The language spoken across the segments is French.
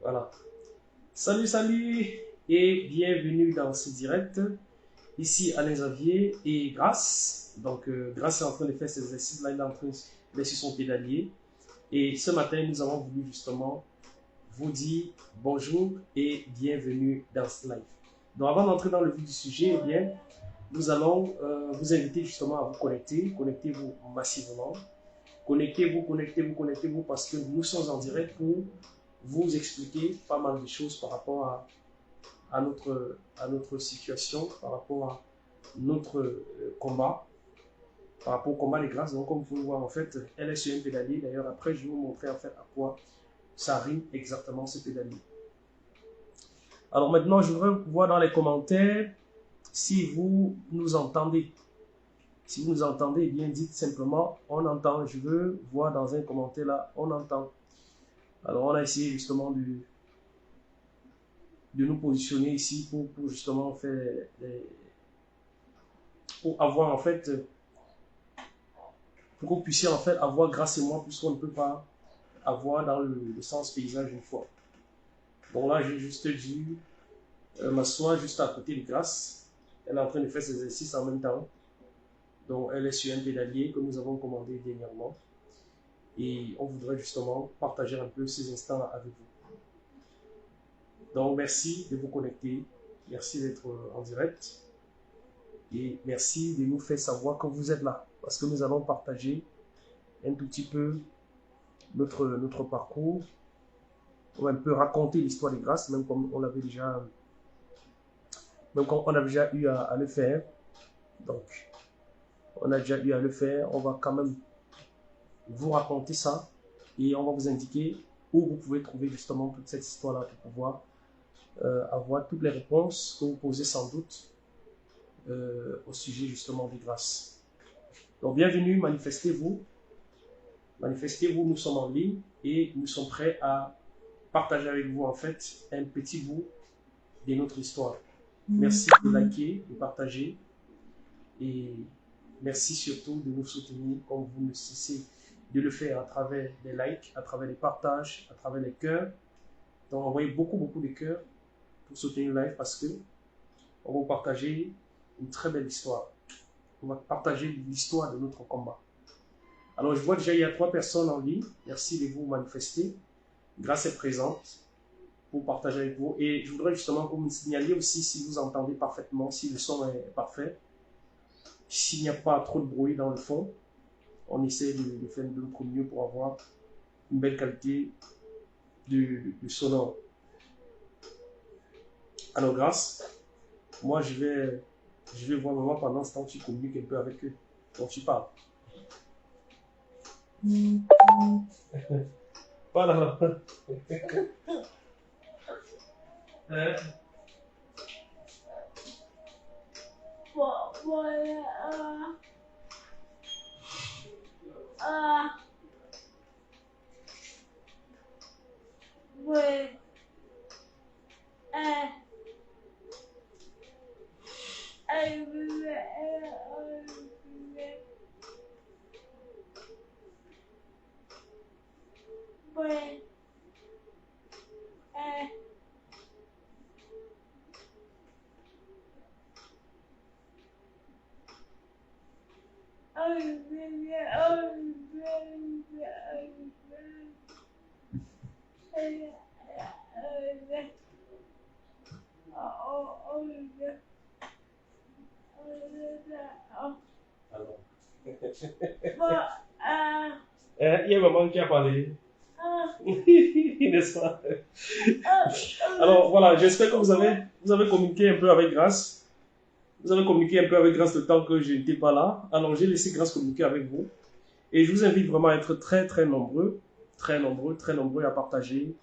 Voilà. Salut, salut et bienvenue dans ce direct. Ici Alain Xavier et Grace. Donc, Grace est en train de faire ses exercices. Là, il est en train de sur son pédalier. Et ce matin, nous avons voulu justement vous dire bonjour et bienvenue dans ce live. Donc, avant d'entrer dans le vif du sujet, eh bien, nous allons vous inviter justement à vous connecter. Connectez-vous massivement. Connectez-vous parce que nous sommes en direct pour vous expliquer pas mal de choses par rapport à notre situation, par rapport à notre combat, par rapport au combat des grâces. Donc, comme vous pouvez le voir, en fait, elle est sur un pédalier. D'ailleurs, après, je vais vous montrer en fait à quoi ça rime exactement ce pédalier. Alors maintenant, je voudrais voir dans les commentaires si vous nous entendez. Si vous nous entendez, eh bien dites simplement on entend. Je veux voir dans un commentaire là, on entend. Alors, on a essayé justement de nous positionner ici pour justement faire pour avoir en fait pour que vous puissiez en fait avoir grâce à moi puisqu'on ne peut pas avoir dans le sens paysage une fois. Donc là j'ai juste dû m'asseoir juste à côté de Grâce. Elle est en train de faire ses exercices en même temps. Donc elle est sur un pédalier que nous avons commandé dernièrement et on voudrait justement partager un peu ces instants avec vous. Donc merci de vous connecter, merci d'être en direct. Et merci de nous faire savoir que vous êtes là. Parce que nous allons partager un tout petit peu notre parcours. On va un peu raconter l'histoire des grâces, même comme on avait déjà, eu à le faire. Donc, on a déjà eu à le faire. On va quand même vous raconter ça. Et on va vous indiquer où vous pouvez trouver justement toute cette histoire-là pour pouvoir avoir toutes les réponses que vous posez sans doute au sujet justement des grâces. Donc bienvenue, manifestez-vous, nous sommes en ligne et nous sommes prêts à partager avec vous en fait un petit bout de notre histoire. Merci de liker, de partager et merci surtout de nous soutenir comme vous ne cessez de le faire à travers les likes, à travers les partages, à travers les cœurs. Donc envoyez beaucoup de cœurs pour soutenir le live parce que on va partager une très belle histoire. On va partager l'histoire de notre combat. Alors, je vois déjà il y a 3 personnes en ligne. Merci de vous manifester. Grâce est présente pour partager avec vous. Et je voudrais justement que vous me signaliez aussi si vous entendez parfaitement, si le son est parfait. S'il n'y a pas trop de bruit dans le fond, on essaie de faire de notre mieux pour avoir une belle qualité de sonore. Alors, Grâce, moi je vais voir maman pendant ce temps que tu communiques un peu avec eux. Donc tu parles. Voilà. Il y a maman qui a parlé. N'est-ce pas? Alors voilà, j'espère que vous avez communiqué un peu avec Grâce. Vous avez communiqué un peu avec Grâce le temps que je n'étais pas là. Alors j'ai laissé Grâce communiquer avec vous. Et je vous invite vraiment à être très nombreux à partager.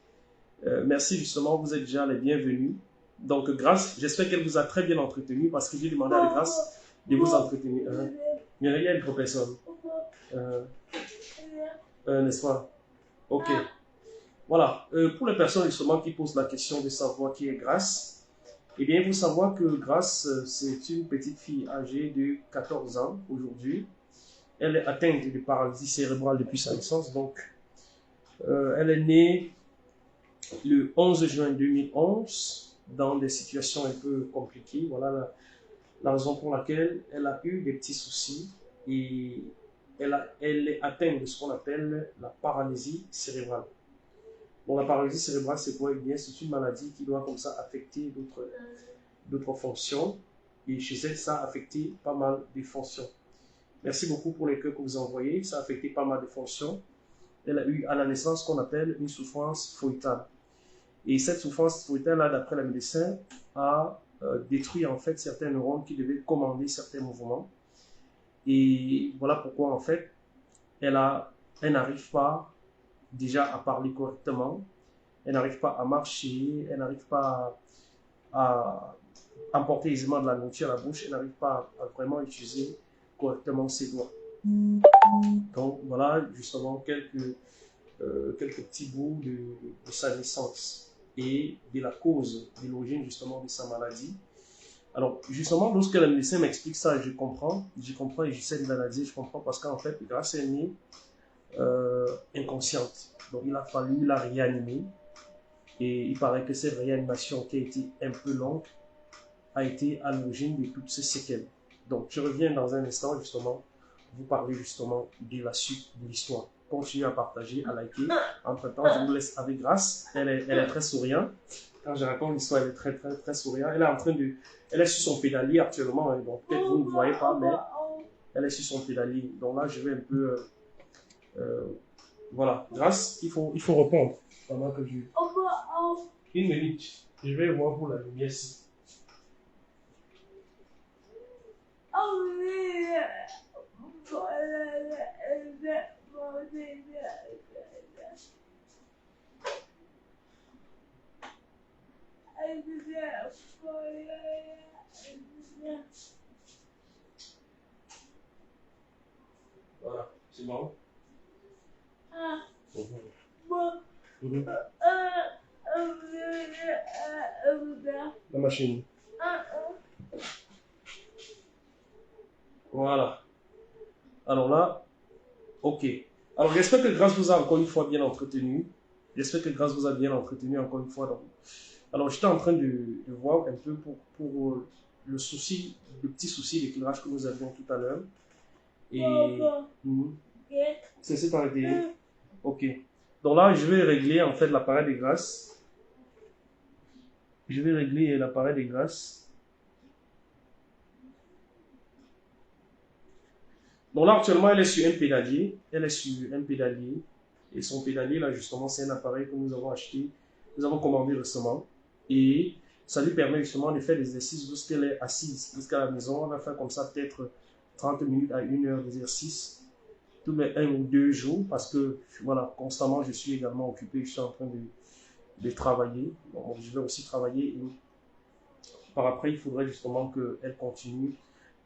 Merci justement, vous êtes déjà les bienvenus. Donc Grâce, j'espère qu'elle vous a très bien entretenu parce que j'ai demandé à Grâce de vous entretenir. Il y a une autre personne. N'est-ce pas? Ok. Voilà. Pour les personnes justement qui posent la question de savoir qui est Grâce, eh bien, il faut savoir que Grâce, c'est une petite fille âgée de 14 ans aujourd'hui. Elle est atteinte de paralysie cérébrale depuis sa naissance. Donc, elle est née le 11 juin 2011 dans des situations un peu compliquées. Voilà la raison pour laquelle elle a eu des petits soucis et elle est atteinte de ce qu'on appelle la paralysie cérébrale. Bon, la paralysie cérébrale, c'est quoi? Eh bien, c'est une maladie qui doit comme ça affecter d'autres fonctions. Et chez elle, ça a affecté pas mal de fonctions. Merci beaucoup pour les cœurs que vous envoyez. Ça a affecté pas mal de fonctions. Elle a eu à la naissance ce qu'on appelle une souffrance foetale. Et cette souffrance foetale-là, d'après la médecin, a détruit en fait certains neurones qui devaient commander certains mouvements. Et voilà pourquoi en fait, elle n'arrive pas déjà à parler correctement, elle n'arrive pas à marcher, elle n'arrive pas à emporter aisément de la nourriture à la bouche, elle n'arrive pas à vraiment utiliser correctement ses doigts. Donc voilà justement quelques petits bouts de sa naissance et de la cause, de l'origine justement de sa maladie. Alors justement, lorsque la médecin m'explique ça, je comprends et j'essaie de l'analyser, je comprends parce qu'en fait, grâce à elle est inconsciente. Donc il a fallu la réanimer et il paraît que cette réanimation qui a été un peu longue a été à l'origine de toutes ces séquelles. Donc je reviens dans un instant justement vous parler justement de la suite de l'histoire. Continuez à partager, à liker. Entre temps, je vous laisse avec Grâce. Elle est très souriante. Quand je raconte l'histoire, elle est très, très, très souriante. Elle est sur son pédalier actuellement. Hein, donc peut-être vous ne voyez pas, mais elle est sur son pédalier. Donc là, je vais un peu, voilà. Grâce, il faut répondre pendant que je. Une minute. Je vais voir pour la lumière ici. Voilà, c'est bon. La machine. Voilà. Alors là, ok. Alors j'espère que Grâce vous a encore une fois bien entretenu. J'espère que Grâce vous a bien entretenu encore une fois. Donc. Alors j'étais en train de voir un peu pour le petit souci d'éclairage que nous avions tout à l'heure. Et c'est arrêté. Ok. Donc là, je vais régler en fait l'appareil de Grâce. Je vais régler l'appareil de Grâce. Donc là, actuellement, elle est sur un pédalier. Elle est sur un pédalier. Et son pédalier, là, justement, c'est un appareil que nous avons acheté. Nous avons commandé récemment. Et ça lui permet justement de faire des exercices lorsqu'elle est assise jusqu'à la maison. On va faire comme ça peut-être 30 minutes à 1 heure d'exercice tous les 1 ou 2 jours. Parce que, voilà, constamment, je suis également occupé. Je suis en train de travailler. Donc, je vais aussi travailler. Et par après, il faudrait justement qu'elle continue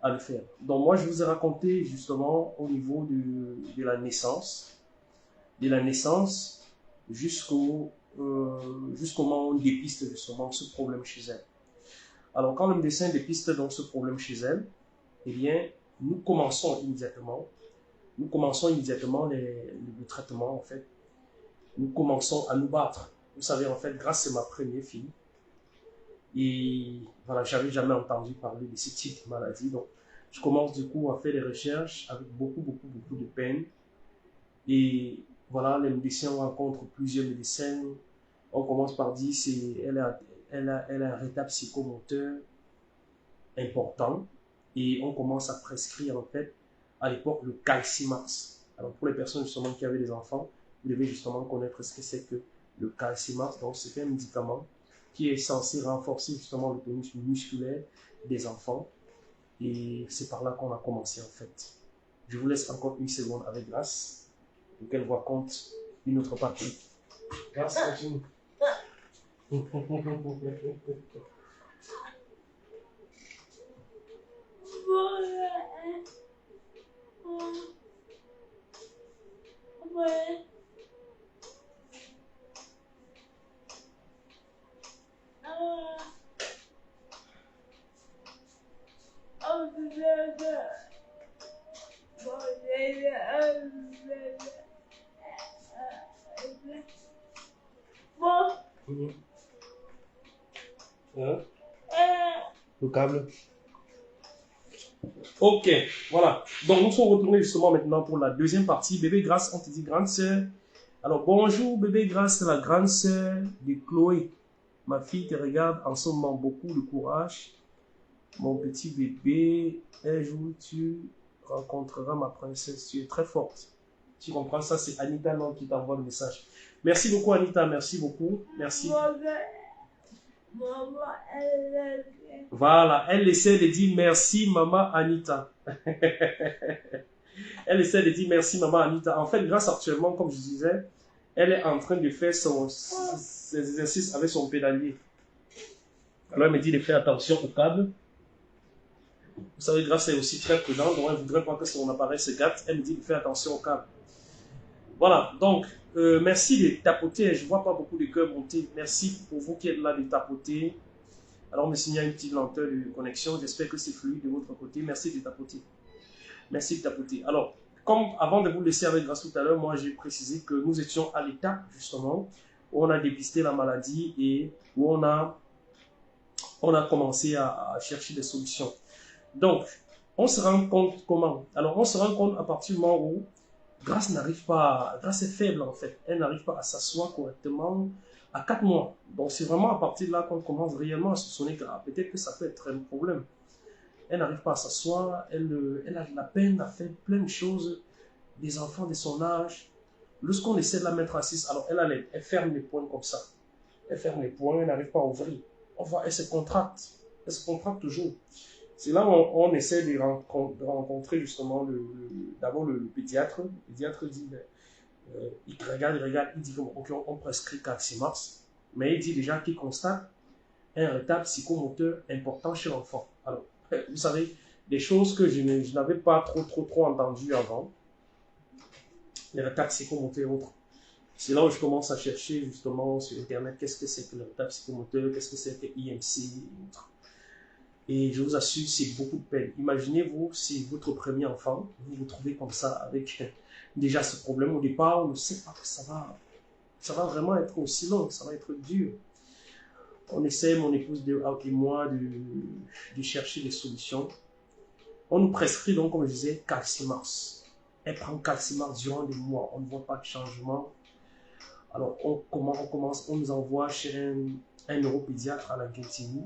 à le faire. Donc moi, je vous ai raconté justement au niveau de la naissance, jusqu'au moment où on dépiste justement ce problème chez elle. Alors quand le médecin dépiste donc ce problème chez elle, eh bien, nous commençons immédiatement le traitement en fait. Nous commençons à nous battre. Vous savez, en fait, Grâce, c'est ma première fille. Et voilà, j'avais jamais entendu parler de ce type de maladie. Donc, je commence du coup à faire des recherches avec beaucoup de peine. Et voilà, les médecins, on rencontre plusieurs médecins. On commence par dire qu'elle a un retard psychomoteur important. Et on commence à prescrire en fait, à l'époque, le Calcimax. Alors pour les personnes justement qui avaient des enfants, vous devez justement connaître ce que c'est que le Calcimax. Donc c'est un médicament qui est censé renforcer justement le tonus musculaire des enfants. Et c'est par là qu'on a commencé en fait. Je vous laisse encore une seconde avec Grâce pour qu'elle vous raconte une autre partie. Grâce, continue. Hein? Le câble. Ok, voilà. Donc, nous sommes retournés justement maintenant pour la deuxième partie. Bébé Grâce, on te dit grande sœur. Alors, bonjour bébé Grâce, c'est la grande sœur de Chloé. Ma fille te regarde en ce moment, beaucoup de courage. Mon petit bébé, un jour tu rencontreras ma princesse. Tu es très forte. Tu comprends ça? C'est Anita non, qui t'envoie le message. Merci beaucoup Anita, merci beaucoup. Merci. Maman, elle Voilà, elle essaie de dire merci maman Anita. Elle essaie de dire merci maman Anita. En fait, grâce actuellement, comme je disais, elle est en train de faire ses exercices avec son pédalier. Alors elle me dit de faire attention au câble. Vous savez, Grâce est aussi très prudente, donc elle ne voudrait pas que son appareil se gâte. Elle me dit de faire attention au câble. Voilà, donc merci de tapoter. Je ne vois pas beaucoup de cœurs monter. Merci pour vous qui êtes là de tapoter. Alors, on me signale une petite lenteur de connexion. J'espère que c'est fluide de votre côté. Merci de tapoter. Merci de tapoter. Alors, comme avant de vous laisser avec Grâce tout à l'heure, moi j'ai précisé que nous étions à l'étape justement où on a dépisté la maladie et où on a commencé à chercher des solutions. Donc, on se rend compte comment? Alors, on se rend compte à partir du moment où Grâce n'arrive pas, Grâce est faible en fait. Elle n'arrive pas à s'asseoir correctement à 4 mois. Donc, c'est vraiment à partir de là qu'on commence réellement à soupçonner que peut-être que ça peut être un problème. Elle n'arrive pas à s'asseoir, elle a de la peine à faire plein de choses, des enfants de son âge. Lorsqu'on essaie de la mettre assise, alors elle ferme les poings comme ça. Elle ferme les poings, elle n'arrive pas à ouvrir. On voit, elle se contracte toujours. C'est là où on essaie de rencontrer justement d'abord le pédiatre. Le pédiatre dit, il regarde, il dit qu'on prescrit Calcimax, mais il dit déjà qu'il constate un retard psychomoteur important chez l'enfant. Alors, vous savez, des choses que je n'avais pas trop entendues avant, les retards psychomoteurs et autres. C'est là où je commence à chercher justement sur Internet qu'est-ce que c'est que le retard psychomoteur, qu'est-ce que c'est que IMC et autres. Et je vous assure, c'est beaucoup de peine. Imaginez-vous, si votre premier enfant, vous vous trouvez comme ça avec déjà ce problème au départ, on ne sait pas que ça va vraiment être aussi long, ça va être dur. On essaie, mon épouse et moi, de chercher des solutions. On nous prescrit donc, comme je disais, Calcimax. Elle prend Calcimax durant des mois, on ne voit pas de changement. Alors, on nous envoie chez un neuropédiatre à la Guintigny.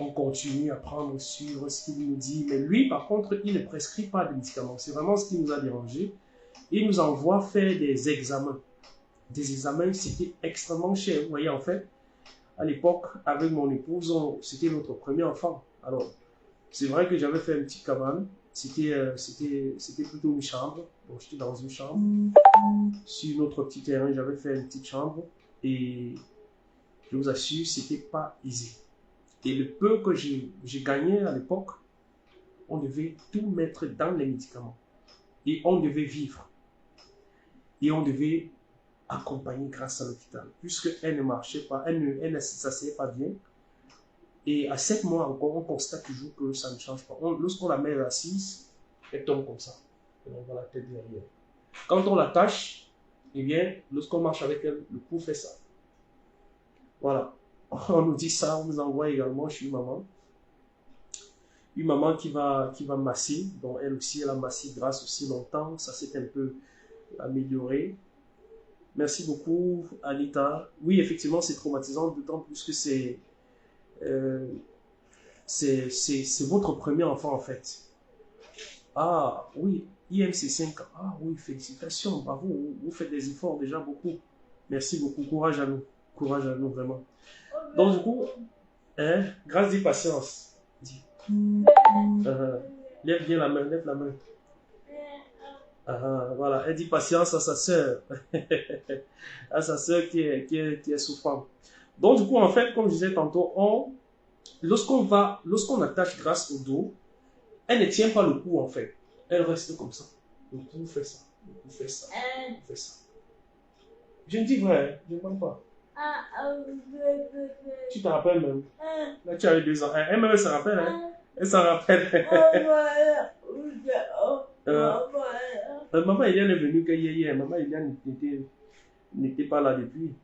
On continue à prendre sur ce qu'il nous dit. Mais lui, par contre, il ne prescrit pas de médicaments. C'est vraiment ce qui nous a dérangé. Il nous envoie faire des examens. Des examens, c'était extrêmement cher. Vous voyez, en fait, à l'époque, avec mon épouse, c'était notre premier enfant. Alors, c'est vrai que j'avais fait une petite cabane. C'était plutôt une chambre. Donc, j'étais dans une chambre. Sur notre petit terrain, j'avais fait une petite chambre. Et je vous assure, c'était pas easy. Et le peu que j'ai gagné à l'époque, on devait tout mettre dans les médicaments. Et on devait vivre. Et on devait accompagner Grâce à l'hôpital. Puisqu'elle ne marchait pas, elle ne s'asseyait pas bien. Et à 7 mois encore, on constate toujours que ça ne change pas. Lorsqu'on la met assise, elle tombe comme ça. Et on voit la tête derrière. Quand on l'attache, eh bien, lorsqu'on marche avec elle, le pouls fait ça. Voilà. On nous dit ça, on nous envoie également chez une maman. Une maman qui va masser. Donc elle aussi, elle a massé Grâce aussi longtemps. Ça s'est un peu amélioré. Merci beaucoup, Anita. Oui, effectivement, c'est traumatisant, d'autant plus que c'est votre premier enfant, en fait. Ah, oui, IMC 5 ans. Ah, oui, félicitations, bravo. Vous faites des efforts déjà beaucoup. Merci beaucoup. Courage à nous. Courage à nous, vraiment. Donc, du coup, Grâce dit patience. Dis. Lève bien la main, lève la main. Voilà, elle dit patience à sa sœur. À sa sœur qui est souffrante. Donc, du coup, en fait, comme je disais tantôt, lorsqu'on attache Grâce au dos, elle ne tient pas le cou, en fait. Elle reste comme ça. Le cou fait ça. Le cou fait ça. Le cou fait ça. Je me dis vrai, je ne mens pas. Tu te rappelles même. Là, tu as eu 2 ans. Elle se rappelle, hein. Elle s'en rappelle. Maman Eliane est venue que hier. Maman Eliane n'était pas là depuis.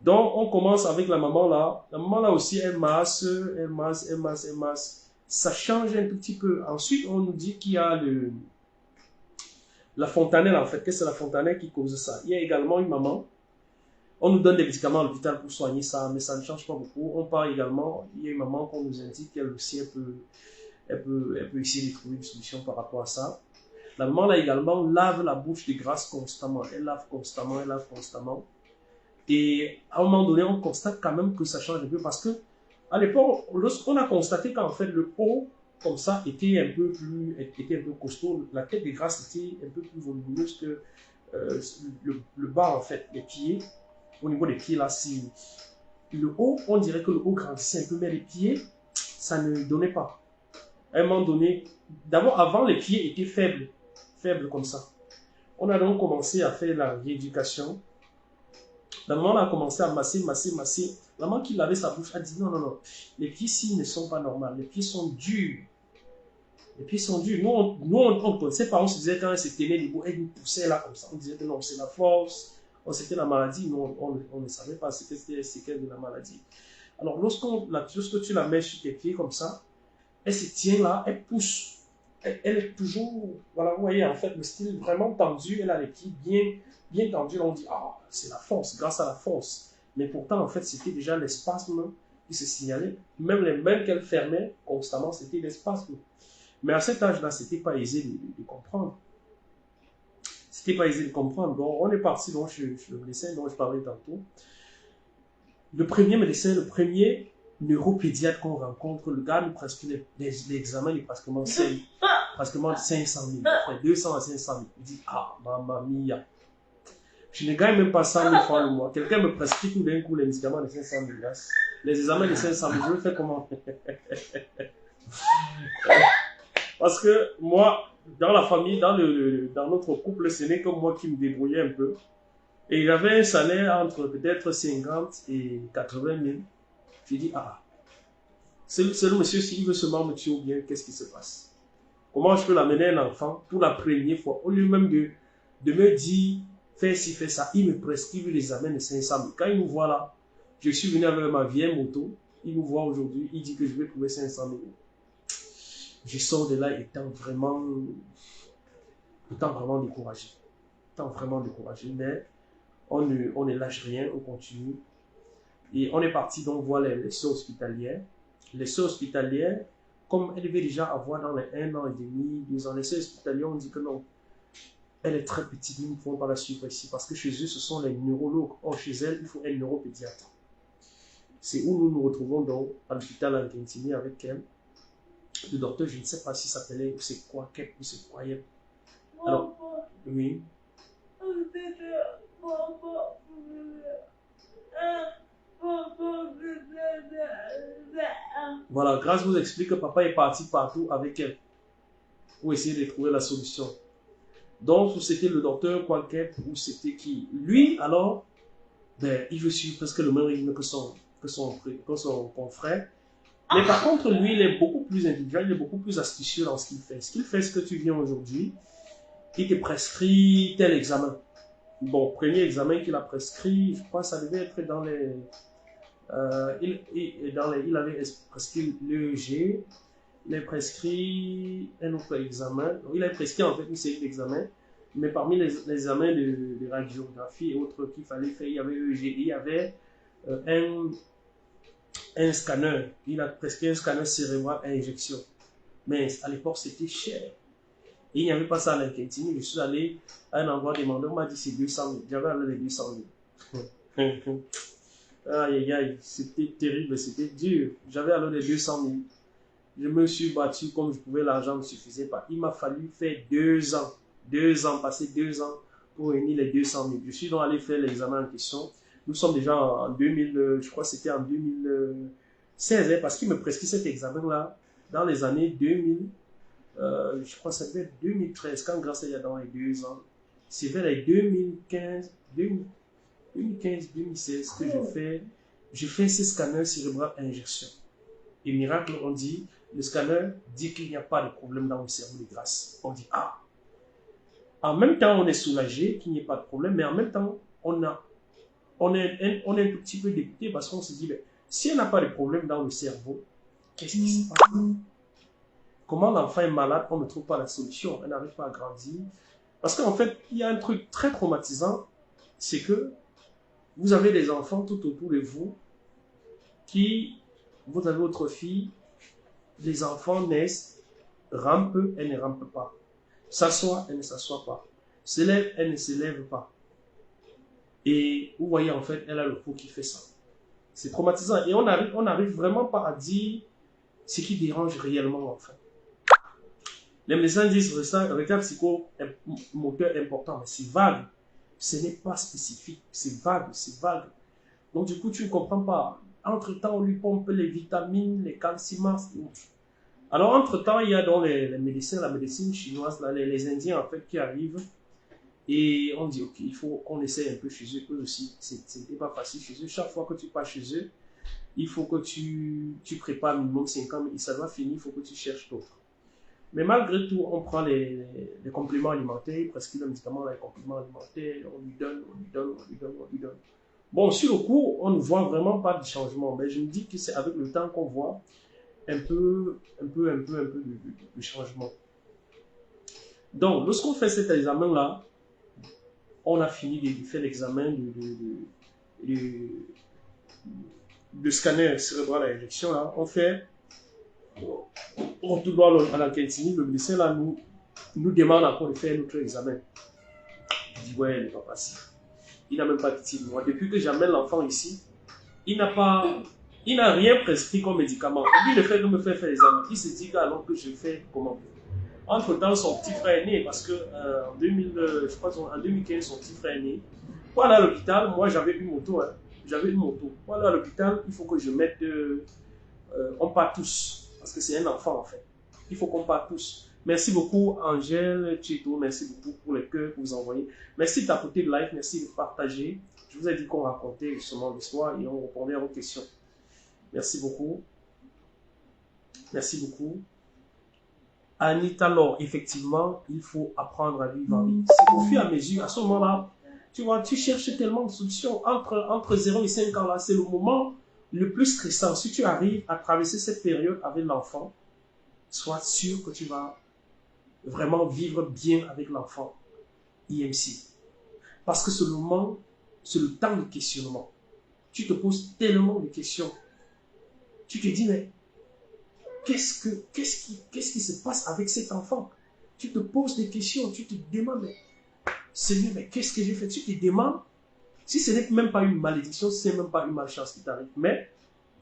Donc, on commence avec la maman là. La maman là aussi, elle masse, elle masse, elle masse, elle masse. Ça change un tout petit peu. Ensuite, on nous dit qu'il y a la fontanelle en fait, que c'est la fontanelle qui cause ça. Il y a également une maman. On nous donne des médicaments à l'hôpital pour soigner ça, mais ça ne change pas beaucoup. On part également, il y a une maman qu'on nous indique qu'elle aussi, elle peut essayer de trouver une solution par rapport à ça. La maman là également lave la bouche de grâce constamment. Elle lave constamment, elle lave constamment. Et à un moment donné, on constate quand même que ça change un peu parce que à l'époque, lorsqu'on a constaté qu'en fait le haut, comme ça, était un peu costaud, la tête de grâce était un peu plus volumineuse que le bas, en fait, les pieds. Au niveau des pieds, là, c'est le haut, on dirait que le haut grandissait un peu, mais les pieds, ça ne donnait pas. À un moment donné, d'abord, avant, les pieds étaient faibles comme ça. On a donc commencé à faire la rééducation. La maman a commencé à masser. La maman qui lavait sa bouche a dit non, non, non, les pieds-ci ne sont pas normaux, les pieds sont durs. Les pieds sont durs. Nous, on ne connaissait pas, on se disait quand elle se tenait debout, elle nous poussait là comme ça. On disait que non, c'est la force, c'était la maladie. Nous, on ne savait pas ce que c'était les séquelles de la maladie. Alors, lorsque tu la mets sur tes pieds comme ça, elle se tient là, elle pousse. Elle est toujours, voilà, vous voyez, en fait, le style vraiment tendu. Elle a les pieds bien tendus. Là, on dit, ah, c'est la force, grâce à la force. Mais pourtant, en fait, c'était déjà l'espace qui se signalait. Même les mains qu'elle fermait constamment, c'était l'espace. Mais à cet âge-là, c'était pas aisé de comprendre. C'était pas aisé de comprendre. Donc, on est parti donc, chez le médecin dont je parlais tantôt. Le premier neuropédiatre qu'on rencontre, le gars nous prescrit l'examen est pratiquement 500 000, 200 à 500 000. Il dit, ah, mamma mia. Je ne gagne même pas 100 000 francs le mois. Quelqu'un me prescrit tout d'un coup les médicaments de 500 000. Les examens de 500 000, je le fais comment? Parce que moi, dans la famille, dans notre couple, ce n'est que moi qui me débrouillais un peu. Et il avait un salaire entre peut-être 50 et 80 000. J'ai dit, ah, c'est le monsieur, s'il veut seulement me tuer ou bien, qu'est-ce qui se passe? Comment je peux l'amener un enfant pour la première fois? Au lieu même de me dire, fais ci, fais ça, il me prescrit les amène de 500 000. Quand il nous voit là, je suis venu avec ma vieille moto, il nous voit aujourd'hui, il dit que je vais trouver 500 000. Je sors de là étant vraiment découragé. Mais on ne lâche rien, on continue. Et on est parti donc voir les sœurs hospitalières. Les sœurs hospitalières, comme elle devait déjà avoir dans les 1 an et demi, 2 ans, les sœurs hospitalières ont dit que non, elle est très petite, nous ne pouvons pas la suivre ici parce que chez eux, ce sont les neurologues. Or, chez elle, il faut un neuropédiatre. C'est où nous nous retrouvons donc à l'hôpital en Argentine avec elle. Le docteur, je ne sais pas si ça s'appelait, ou c'est quoi, ou c'est quoi. Alors, oui. Voilà, Grâce vous explique que papa est parti partout avec elle pour essayer de trouver la solution. Donc, c'était le docteur Qualquet ou c'était qui? Lui, alors, ben, il veut suivre presque le même rythme que son confrère. Mais par contre, lui, il est beaucoup plus individuel, il est beaucoup plus astucieux dans ce qu'il fait. Ce qu'il fait, c'est que tu viens aujourd'hui, il te prescrit tel examen. Bon, premier examen qu'il a prescrit, je crois que ça devait être dans les... il avait prescrit l'EEG, il a prescrit un autre examen. Il a prescrit en fait une série d'examens, mais parmi les examens de radiographie et autres qu'il fallait faire, il y avait l'EEG, il y avait un scanner. Il a prescrit un scanner cérébral à injection. Mais à l'époque, c'était cher. Et il n'y avait pas ça à l'Argentine. Je suis allé à un endroit demander, on m'a dit c'est 200 000. J'avais allé les 200 000. Aïe, aïe, aïe, c'était terrible, c'était dur. J'avais alors les 200 000. Je me suis battu comme je pouvais, l'argent ne suffisait pas. Il m'a fallu faire 2 ans. 2 ans, passer 2 ans pour réunir les 200 000. Je suis donc allé faire l'examen en question. Nous sommes déjà en 2000, je crois que c'était en 2016, parce qu'il me prescrit cet examen-là dans les années 2000. Je crois que ça devait être 2013, quand grâce à il y a dans les 2 ans. C'est vers les 2015, 2016 que je fais ce scanner cérébral à injection. Et miracle, on dit, le scanner dit qu'il n'y a pas de problème dans le cerveau de grâce. On dit, ah. En même temps, on est soulagé qu'il n'y ait pas de problème, mais en même temps, on a on est un tout petit peu dégoûté parce qu'on se dit, mais, si elle n'a pas de problème dans le cerveau, qu'est-ce qui se passe? Comment l'enfant est malade, on ne trouve pas la solution, elle n'arrive pas à grandir. Parce qu'en fait, il y a un truc très traumatisant, c'est que vous avez des enfants tout autour de vous vous avez votre fille, les enfants naissent, rampent, elle ne rampe pas. S'assoit, elle ne s'assoit pas. Se lève, elle ne se lève pas. Et vous voyez, en fait, elle a le pot qui fait ça. C'est traumatisant. Et on n'arrive vraiment pas à dire ce qui dérange réellement, en fait. Les médecins disent, regarde psychomoteur important, mais c'est vague. Ce n'est pas spécifique. C'est vague, c'est vague. Donc, du coup, tu ne comprends pas. Entre-temps, on lui pompe les vitamines, les calciums. Alors, entre-temps, il y a donc les médecins, la médecine chinoise, là, les Indiens, en fait, qui arrivent. Et on dit, OK, il faut qu'on essaie un peu chez eux. Eux aussi, c'était pas facile chez eux. Chaque fois que tu pars chez eux, il faut que tu prépares minimum 5 ans. Et ça doit finir, il faut que tu cherches d'autres. Mais malgré tout, on prend les compléments alimentaires, presque le médicament, les compléments alimentaires, on lui donne. Bon, sur le coup, on ne voit vraiment pas de changement, mais je me dis que c'est avec le temps qu'on voit un peu de changement. Donc, lorsqu'on fait cet examen-là, on a fini de faire l'examen de scanner cérébral à injection, là, on fait, on doit à la cantine, le médecin là nous demande encore de faire notre examen. Je dis, ouais, il n'est pas passé. Il n'a même pas pitié de moi. Depuis que j'amène l'enfant ici, il n'a rien prescrit comme médicament. Il ne fait que me faire l'examen. Il se dit alors que je fais comment. Entre-temps, son petit frère est né parce que en 2015, son petit frère est né. Pour aller à l'hôpital, moi j'avais une moto. Pour aller à l'hôpital, il faut que je mette. On part tous. Parce que c'est un enfant en fait. Il faut qu'on parte tous. Merci beaucoup Angèle, Chito, merci beaucoup pour les cœurs que vous envoyez. Merci de tapoter le like, merci de partager. Je vous ai dit qu'on racontait justement l'histoire et on répondait à vos questions. Merci beaucoup. Merci beaucoup. Anita Laure, effectivement, il faut apprendre à vivre en vie. C'est au fur et à mesure, à ce moment-là, tu vois, tu cherches tellement de solutions. Entre 0 et 5 ans, là, c'est le moment le plus stressant. Si tu arrives à traverser cette période avec l'enfant, sois sûr que tu vas vraiment vivre bien avec l'enfant IMC. Parce que c'est le moment, c'est le temps de questionnement. Tu te poses tellement de questions. Tu te dis, mais qu'est-ce qui se passe avec cet enfant? Tu te poses des questions, tu te demandes, mais Seigneur, mais qu'est-ce que j'ai fait? Tu te demandes, si ce n'est même pas une malédiction, si ce n'est même pas une malchance qui t'arrive. Mais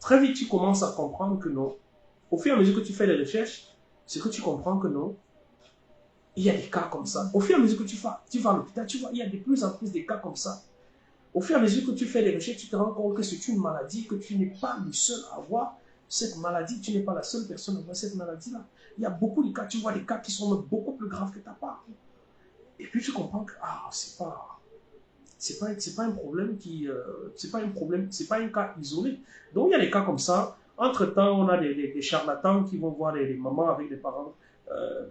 très vite, tu commences à comprendre que non. Au fur et à mesure que tu fais les recherches, c'est que tu comprends que non. Il y a des cas comme ça. Au fur et à mesure que tu vas à l'hôpital, tu vois, il y a de plus en plus de cas comme ça. Au fur et à mesure que tu fais les recherches, tu te rends compte que c'est une maladie, que tu n'es pas le seul à avoir cette maladie, tu n'es pas la seule personne à avoir cette maladie-là. Il y a beaucoup de cas, tu vois des cas qui sont beaucoup plus graves que ta part. Et puis tu comprends que, c'est pas un problème c'est pas un cas isolé. Donc il y a des cas comme ça. Entre-temps, on a des charlatans qui vont voir les mamans avec des parents,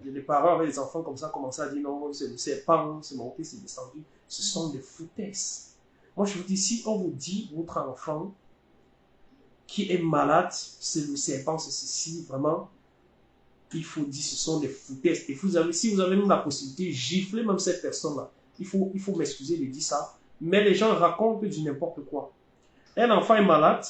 les parents avec des enfants comme ça, commencent à dire non, c'est le serpent, c'est monté, c'est descendu. Ce sont des foutaises. Moi, je vous dis, si on vous dit, votre enfant qui est malade, c'est le serpent, c'est ceci, vraiment, il faut dire, ce sont des foutaises. Et si vous avez même la possibilité, gifler même cette personne-là. Il faut m'excuser de dire ça. Mais les gens racontent du n'importe quoi. Un enfant est malade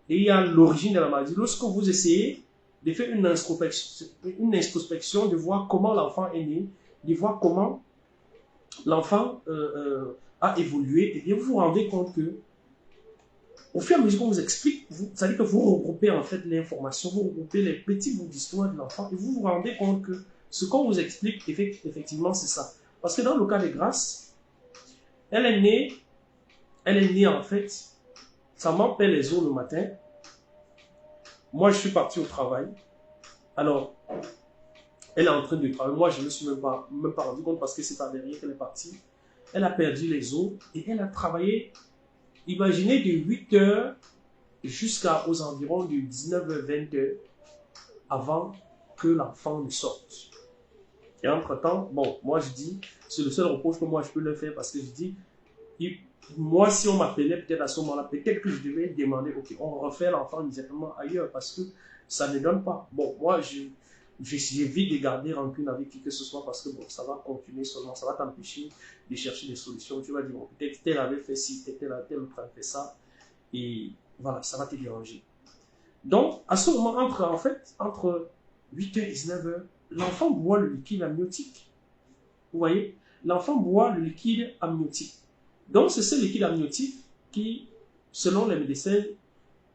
et il y a l'origine de la maladie. Lorsque vous essayez de faire une introspection, de voir comment l'enfant est né, de voir comment l'enfant a évolué, et bien vous vous rendez compte que au fur et à mesure qu'on vous explique, ça veut dire que vous regroupez en fait l'information, vous regroupez les petits bouts d'histoire de l'enfant et vous vous rendez compte que ce qu'on vous explique, effectivement, c'est ça. Parce que dans le cas de Grâce, elle est née en fait, sa maman perd les os le matin. Moi, je suis parti au travail. Alors, elle est en train de travailler. Moi, je ne me suis même pas rendu compte parce que c'est pas derrière qu'elle est partie. Elle a perdu les os et elle a travaillé, imaginez, de 8 heures jusqu'aux environs de 19h, 20h avant que l'enfant ne sorte. Et entre-temps, bon, moi je dis, c'est le seul reproche que moi je peux leur faire parce que je dis, moi, si on m'appelait peut-être à ce moment-là, peut-être que je devais demander, ok, on refait l'enfant immédiatement ailleurs parce que ça ne donne pas. Bon, moi, j'évite de garder rancune avec qui que ce soit parce que bon, ça va continuer seulement, ça va t'empêcher de chercher des solutions. Tu vas dire, bon, peut-être tel avait fait ci, peut-être tel autre avait fait ça, et voilà, ça va te déranger. Donc, à ce moment, entre 8h et 19h, l'enfant boit le liquide amniotique. Vous voyez, l'enfant boit le liquide amniotique. Donc, c'est ce liquide amniotique qui, selon les médecins,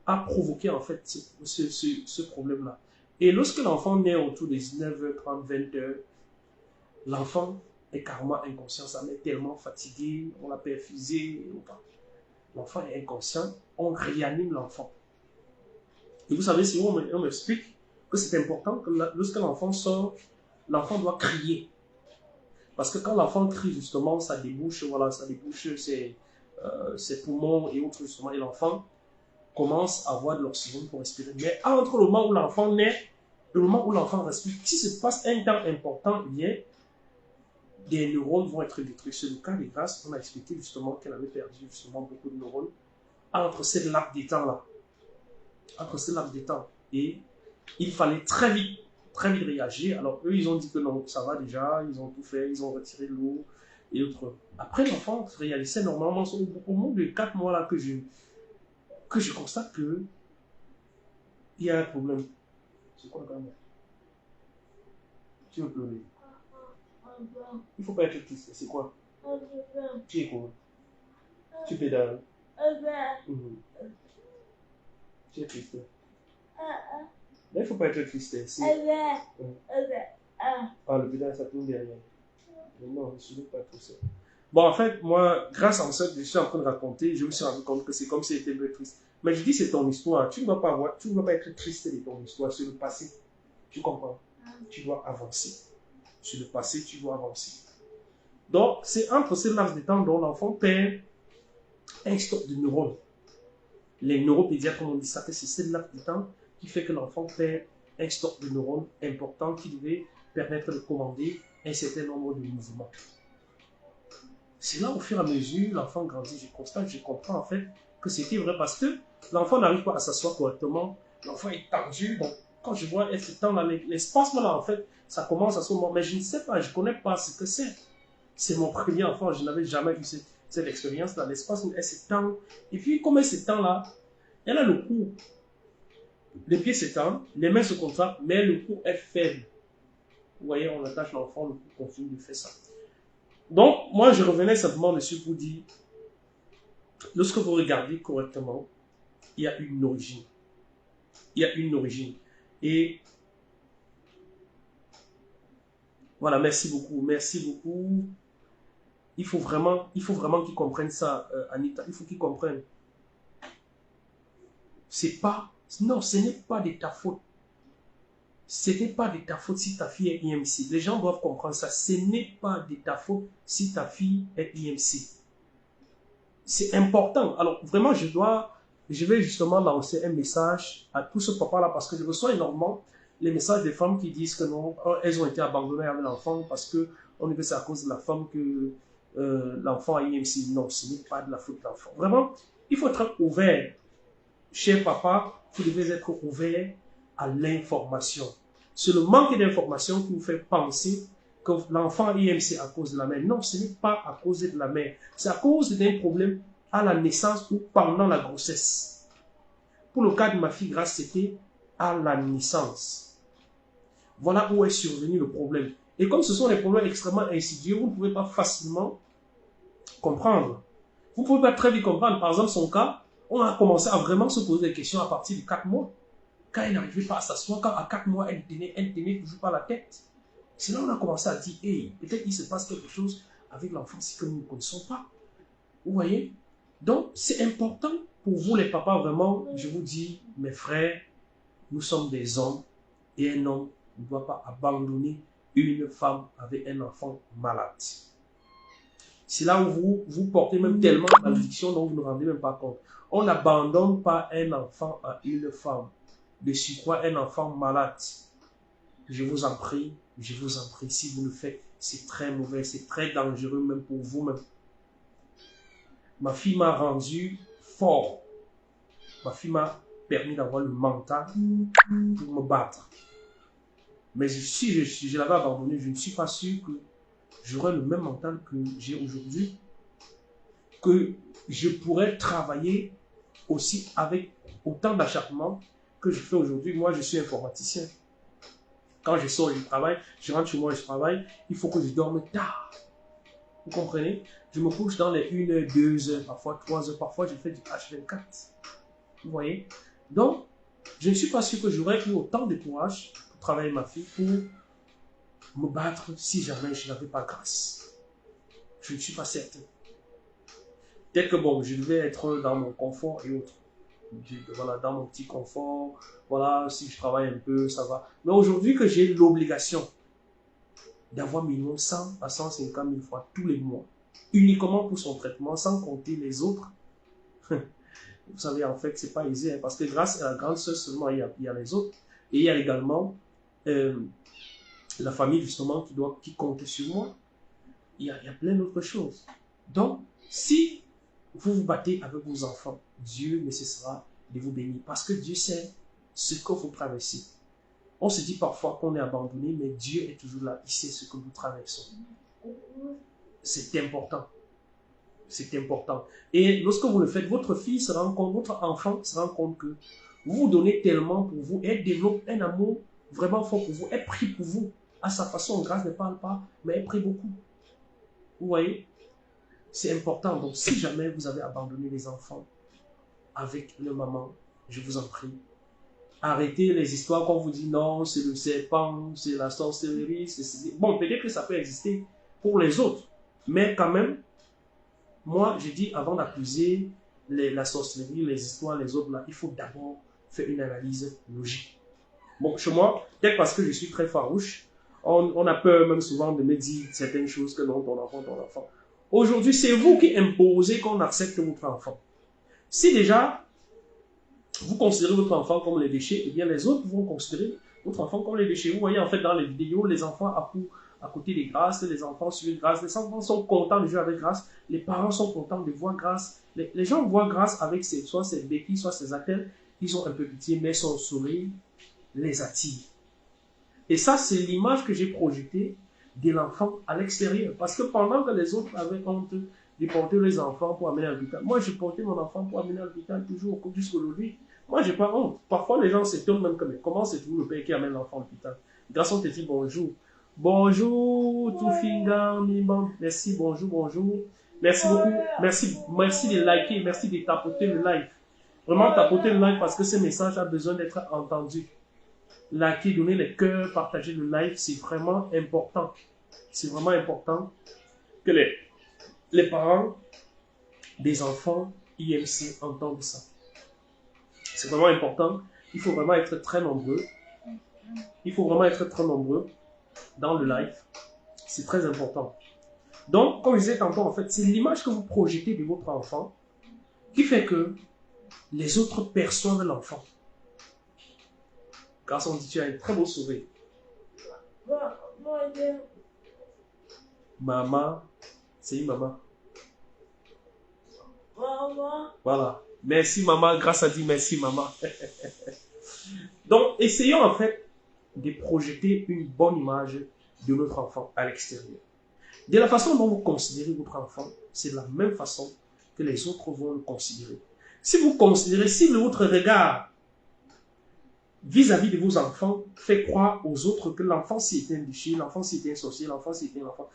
a provoqué en fait ce problème-là. Et lorsque l'enfant naît autour des 19h30, 20h, l'enfant est carrément inconscient, ça met tellement fatigué, on l'a perfusé, l'enfant est inconscient, on réanime l'enfant. Et vous savez, si on m'explique que c'est important que lorsque l'enfant sort, l'enfant doit crier. Parce que quand l'enfant crie, justement, ça débouche ses poumons et autres, justement, et l'enfant commence à avoir de l'oxygène pour respirer. Mais entre le moment où l'enfant naît et le moment où l'enfant respire, si se passe un temps important, bien, des neurones vont être détruits. C'est le cas de Grace, on a expliqué justement qu'elle avait perdu justement beaucoup de neurones entre ces laps de temps-là. Entre ces laps de temps. Et il fallait très vite réagir. Alors eux, ils ont dit que non, ça va déjà, ils ont tout fait, ils ont retiré l'eau et autres. Après, l'enfant réalisait normalement, au bout de 4 mois là que je constate que il y a un problème. C'est quoi quand même? Tu veux pleurer? Il ne faut pas être triste. C'est quoi? Tu es quoi? Tu pédales? Tu es triste. Mais il ne faut pas être triste. Ah, le pédale, ça tourne derrière. Mais non, je ne veux pas tout ça. Bon, en fait, moi, grâce à ce que je suis en train de raconter, je me suis rendu compte que c'est comme si c'était un peu triste. Mais je dis, c'est ton histoire. Tu ne dois pas être triste de ton histoire sur le passé. Tu comprends? Tu dois avancer. Sur le passé, tu dois avancer. Donc, c'est entre ces laps de temps dont l'enfant perd un stock de neurones. Les neuropédiatres, comme on dit ça, que c'est ce laps de temps qui fait que l'enfant perd un stock de neurones important qui devait permettre de commander un certain nombre de mouvements. C'est là, au fur et à mesure, l'enfant grandit. Je comprends en fait que c'était vrai parce que l'enfant n'arrive pas à s'asseoir correctement. L'enfant est tendu. Donc, quand je vois ce temps-là, l'espace là, en fait, ça commence à ce moment. Mais je ne sais pas, je ne connais pas ce que c'est. C'est mon premier enfant, je n'avais jamais eu cette expérience-là. L'espace où elle s'étend. Et puis, comme elle s'étend-là, elle a le cou. Les pieds s'étendent, les mains se contractent, mais le cou est faible. Vous voyez, on attache l'enfant, le cou continue de faire ça. Donc, moi, je revenais simplement dessus pour dire, lorsque vous regardez correctement, il y a une origine. Il y a une origine. Et voilà, merci beaucoup. Merci beaucoup. Il faut vraiment qu'ils comprennent ça, Anita. Il faut qu'ils comprennent. Non, ce n'est pas de ta faute. Ce n'est pas de ta faute si ta fille est IMC. Les gens doivent comprendre ça. Ce n'est pas de ta faute si ta fille est IMC. C'est important. Alors, vraiment, je vais justement lancer un message à tous ce papa-là parce que je reçois énormément les messages des femmes qui disent que non, elles ont été abandonnées avec l'enfant parce qu'on dit que c'est à cause de la femme que l'enfant a IMC. Non, ce n'est pas de la faute de l'enfant. Vraiment, il faut être ouvert. Cher papa, vous devez être ouvert à l'information. C'est le manque d'information qui vous fait penser que l'enfant a IMC à cause de la mère. Non, ce n'est pas à cause de la mère. C'est à cause d'un problème à la naissance ou pendant la grossesse. Pour le cas de ma fille Grace, c'était à la naissance. Voilà où est survenu le problème. Et comme ce sont des problèmes extrêmement insidieux, vous ne pouvez pas facilement comprendre. Vous ne pouvez pas très vite comprendre. Par exemple, son cas, on a commencé à vraiment se poser des questions à partir de 4 mois. Quand elle n'arrivait pas à s'asseoir, quand à 4 mois, elle tenait toujours pas la tête. C'est là où on a commencé à dire, hey, peut-être qu'il se passe quelque chose avec l'enfant si que nous ne connaissons pas. Vous voyez? Donc, c'est important pour vous les papas, vraiment, je vous dis, mes frères, nous sommes des hommes et un homme ne doit pas abandonner une femme avec un enfant malade. C'est là où vous portez même tellement de malédiction dont vous ne vous rendez même pas compte. On n'abandonne pas un enfant à une femme. De surcroît, un enfant malade. Je vous en prie, si vous le faites, c'est très mauvais, c'est très dangereux même pour vous-même. Ma fille m'a rendu fort. Ma fille m'a permis d'avoir le mental pour me battre. Mais si je l'avais abandonné, je ne suis pas sûr que j'aurais le même mental que j'ai aujourd'hui, que je pourrais travailler aussi avec autant d'acharnement que je fais aujourd'hui. Moi, je suis informaticien. Quand je sors du travail, je rentre chez moi et je travaille, il faut que je dorme tard. Vous comprenez? Je me couche dans les 1 heure, 2 heures, parfois 3 heures, parfois je fais du H24. Vous voyez? Donc, je ne suis pas sûr que j'aurais eu autant de courage pour travailler ma fille, pour me battre si jamais je n'avais pas grâce. Je ne suis pas certain. Peut-être que bon, je devais être dans mon confort et autres. Voilà, dans mon petit confort, voilà, si je travaille un peu, ça va. Mais aujourd'hui que j'ai l'obligation d'avoir minimum 100 à 150 000 francs tous les mois, uniquement pour son traitement, sans compter les autres, vous savez, en fait, c'est pas aisé, hein, parce que grâce à la grande sœur seulement, il y a les autres, et il y a également la famille, justement, qui compte sur moi. Il y a plein d'autres choses. Donc, si vous vous battez avec vos enfants, Dieu ne cessera de vous bénir, parce que Dieu sait ce que vous traversez. On se dit parfois qu'on est abandonné, mais Dieu est toujours là, il sait ce que nous traversons. C'est important. C'est important. Et lorsque vous le faites, votre fille se rend compte, votre enfant se rend compte que vous vous donnez tellement pour vous, elle développe un amour vraiment fort pour vous, elle prie pour vous. À sa façon, grâce ne parle pas, mais elle prie beaucoup. Vous voyez? C'est important. Donc, si jamais vous avez abandonné les enfants avec une maman, je vous en prie, arrêtez les histoires qu'on vous dit non, c'est le serpent, c'est la sorcellerie, c'est... Bon, peut-être que ça peut exister pour les autres, mais quand même, moi, je dis avant d'accuser la sorcellerie, les histoires, les autres, là, il faut d'abord faire une analyse logique. Bon, chez moi, peut-être parce que je suis très farouche, on a peur même souvent de me dire certaines choses que non, ton enfant, ton enfant. Aujourd'hui, c'est vous qui imposez qu'on accepte votre enfant. Si déjà, vous considérez votre enfant comme les déchets, eh bien les autres vont considérer votre enfant comme les déchets. Vous voyez en fait dans les vidéos, les enfants à côté des grâces, les enfants suivent grâce, les enfants sont contents de jouer avec grâce, les parents sont contents de voir grâce. Les gens voient grâce avec soit ses béquilles, soit ses attelles, ils ont un peu pitié, mais son sourire les attire. Et ça, c'est l'image que j'ai projetée de l'enfant à l'extérieur. Parce que pendant que les autres avaient honte de porter les enfants pour amener à l'hôpital, moi, je portais mon enfant pour amener à l'hôpital toujours jusqu'aujourd'hui. Moi, j'ai pas honte. Parfois, les gens s'étonnent même comme, comment c'est toujours le père qui amène l'enfant à l'hôpital? Le garçon te dit bonjour. Bonjour, Toufinga, Mimam. Merci, bonjour, bonjour. Merci beaucoup. Merci de liker, merci de tapoter le like. Vraiment tapoter le like parce que ce message a besoin d'être entendu. Liker, donner les cœurs, partager le like, c'est vraiment important. C'est vraiment important que les parents des enfants IMC entendent ça. C'est vraiment important. Il faut vraiment être très nombreux. Il faut vraiment être très nombreux dans le live. C'est très important. Donc, comme je disais tantôt, en fait, c'est l'image que vous projetez de votre enfant qui fait que les autres perçoivent l'enfant. Garçon dit, tu as un très beau sourire. Maman, c'est une maman. Voilà. Merci maman, grâce à Dieu, merci maman. Donc, essayons en fait de projeter une bonne image de notre enfant à l'extérieur. De la façon dont vous considérez votre enfant, c'est de la même façon que les autres vont le considérer. Si vous considérez, si votre regard vis-à-vis de vos enfants fait croire aux autres que l'enfant s'y était un déchet, l'enfant s'y était un sorcier, l'enfant s'y était un enfant,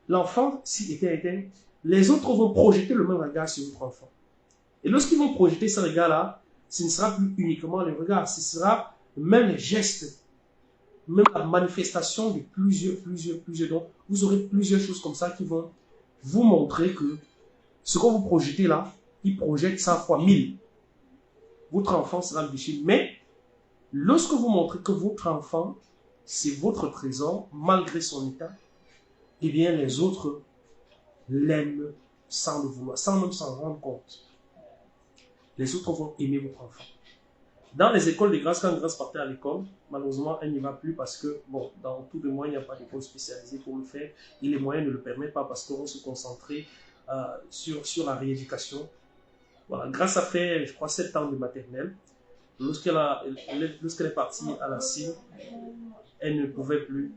l'enfant s'y était les autres vont projeter le même regard sur votre enfant. Et lorsqu'ils vont projeter ce regard-là, ce ne sera plus uniquement le regard, ce sera même les gestes, même la manifestation de plusieurs. Donc, vous aurez plusieurs choses comme ça qui vont vous montrer que ce que vous projetez là, il projette 100 fois 1000. Votre enfant sera le déchet. Mais, lorsque vous montrez que votre enfant, c'est votre trésor, malgré son état, eh bien, les autres l'aiment sans le vouloir, sans même s'en rendre compte. Les autres vont aimer votre enfant. Dans les écoles de grâce, quand Grâce partait à l'école, malheureusement, elle n'y va plus parce que, bon, dans tout de moi, il n'y a pas d'école spécialisée pour le faire et les moyens ne le permettent pas parce qu'on se concentrait sur la rééducation. Voilà, grâce à fait, je crois, 7 ans de maternelle, lorsqu'elle est partie à la CIM, elle ne pouvait plus,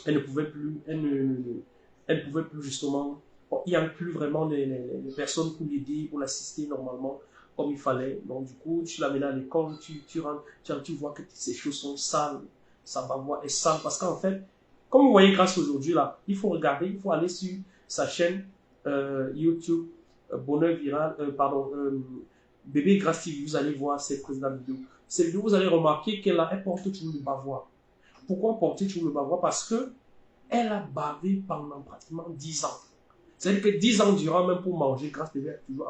elle ne pouvait plus, elle ne pouvait plus justement, il n'y avait plus vraiment les personnes pour l'aider, pour l'assister normalement comme il fallait. Donc du coup, tu l'amènes à l'école, tu rentres, tu vois que ces choses sont sales, sa voix est sale, parce qu'en fait, comme vous voyez grâce aujourd'hui là, il faut regarder, il faut aller sur sa chaîne YouTube, Bonheur Viral, Bébé Grâce TV, vous allez voir ces précédentes vidéos. Ces vidéos, vous allez remarquer elle porte toujours le bavoir. Pourquoi porter toujours le bavoir? Parce que elle a bavé pendant pratiquement 10 ans. C'est-à-dire que 10 ans durant, même pour manger, Grâce TV a toujours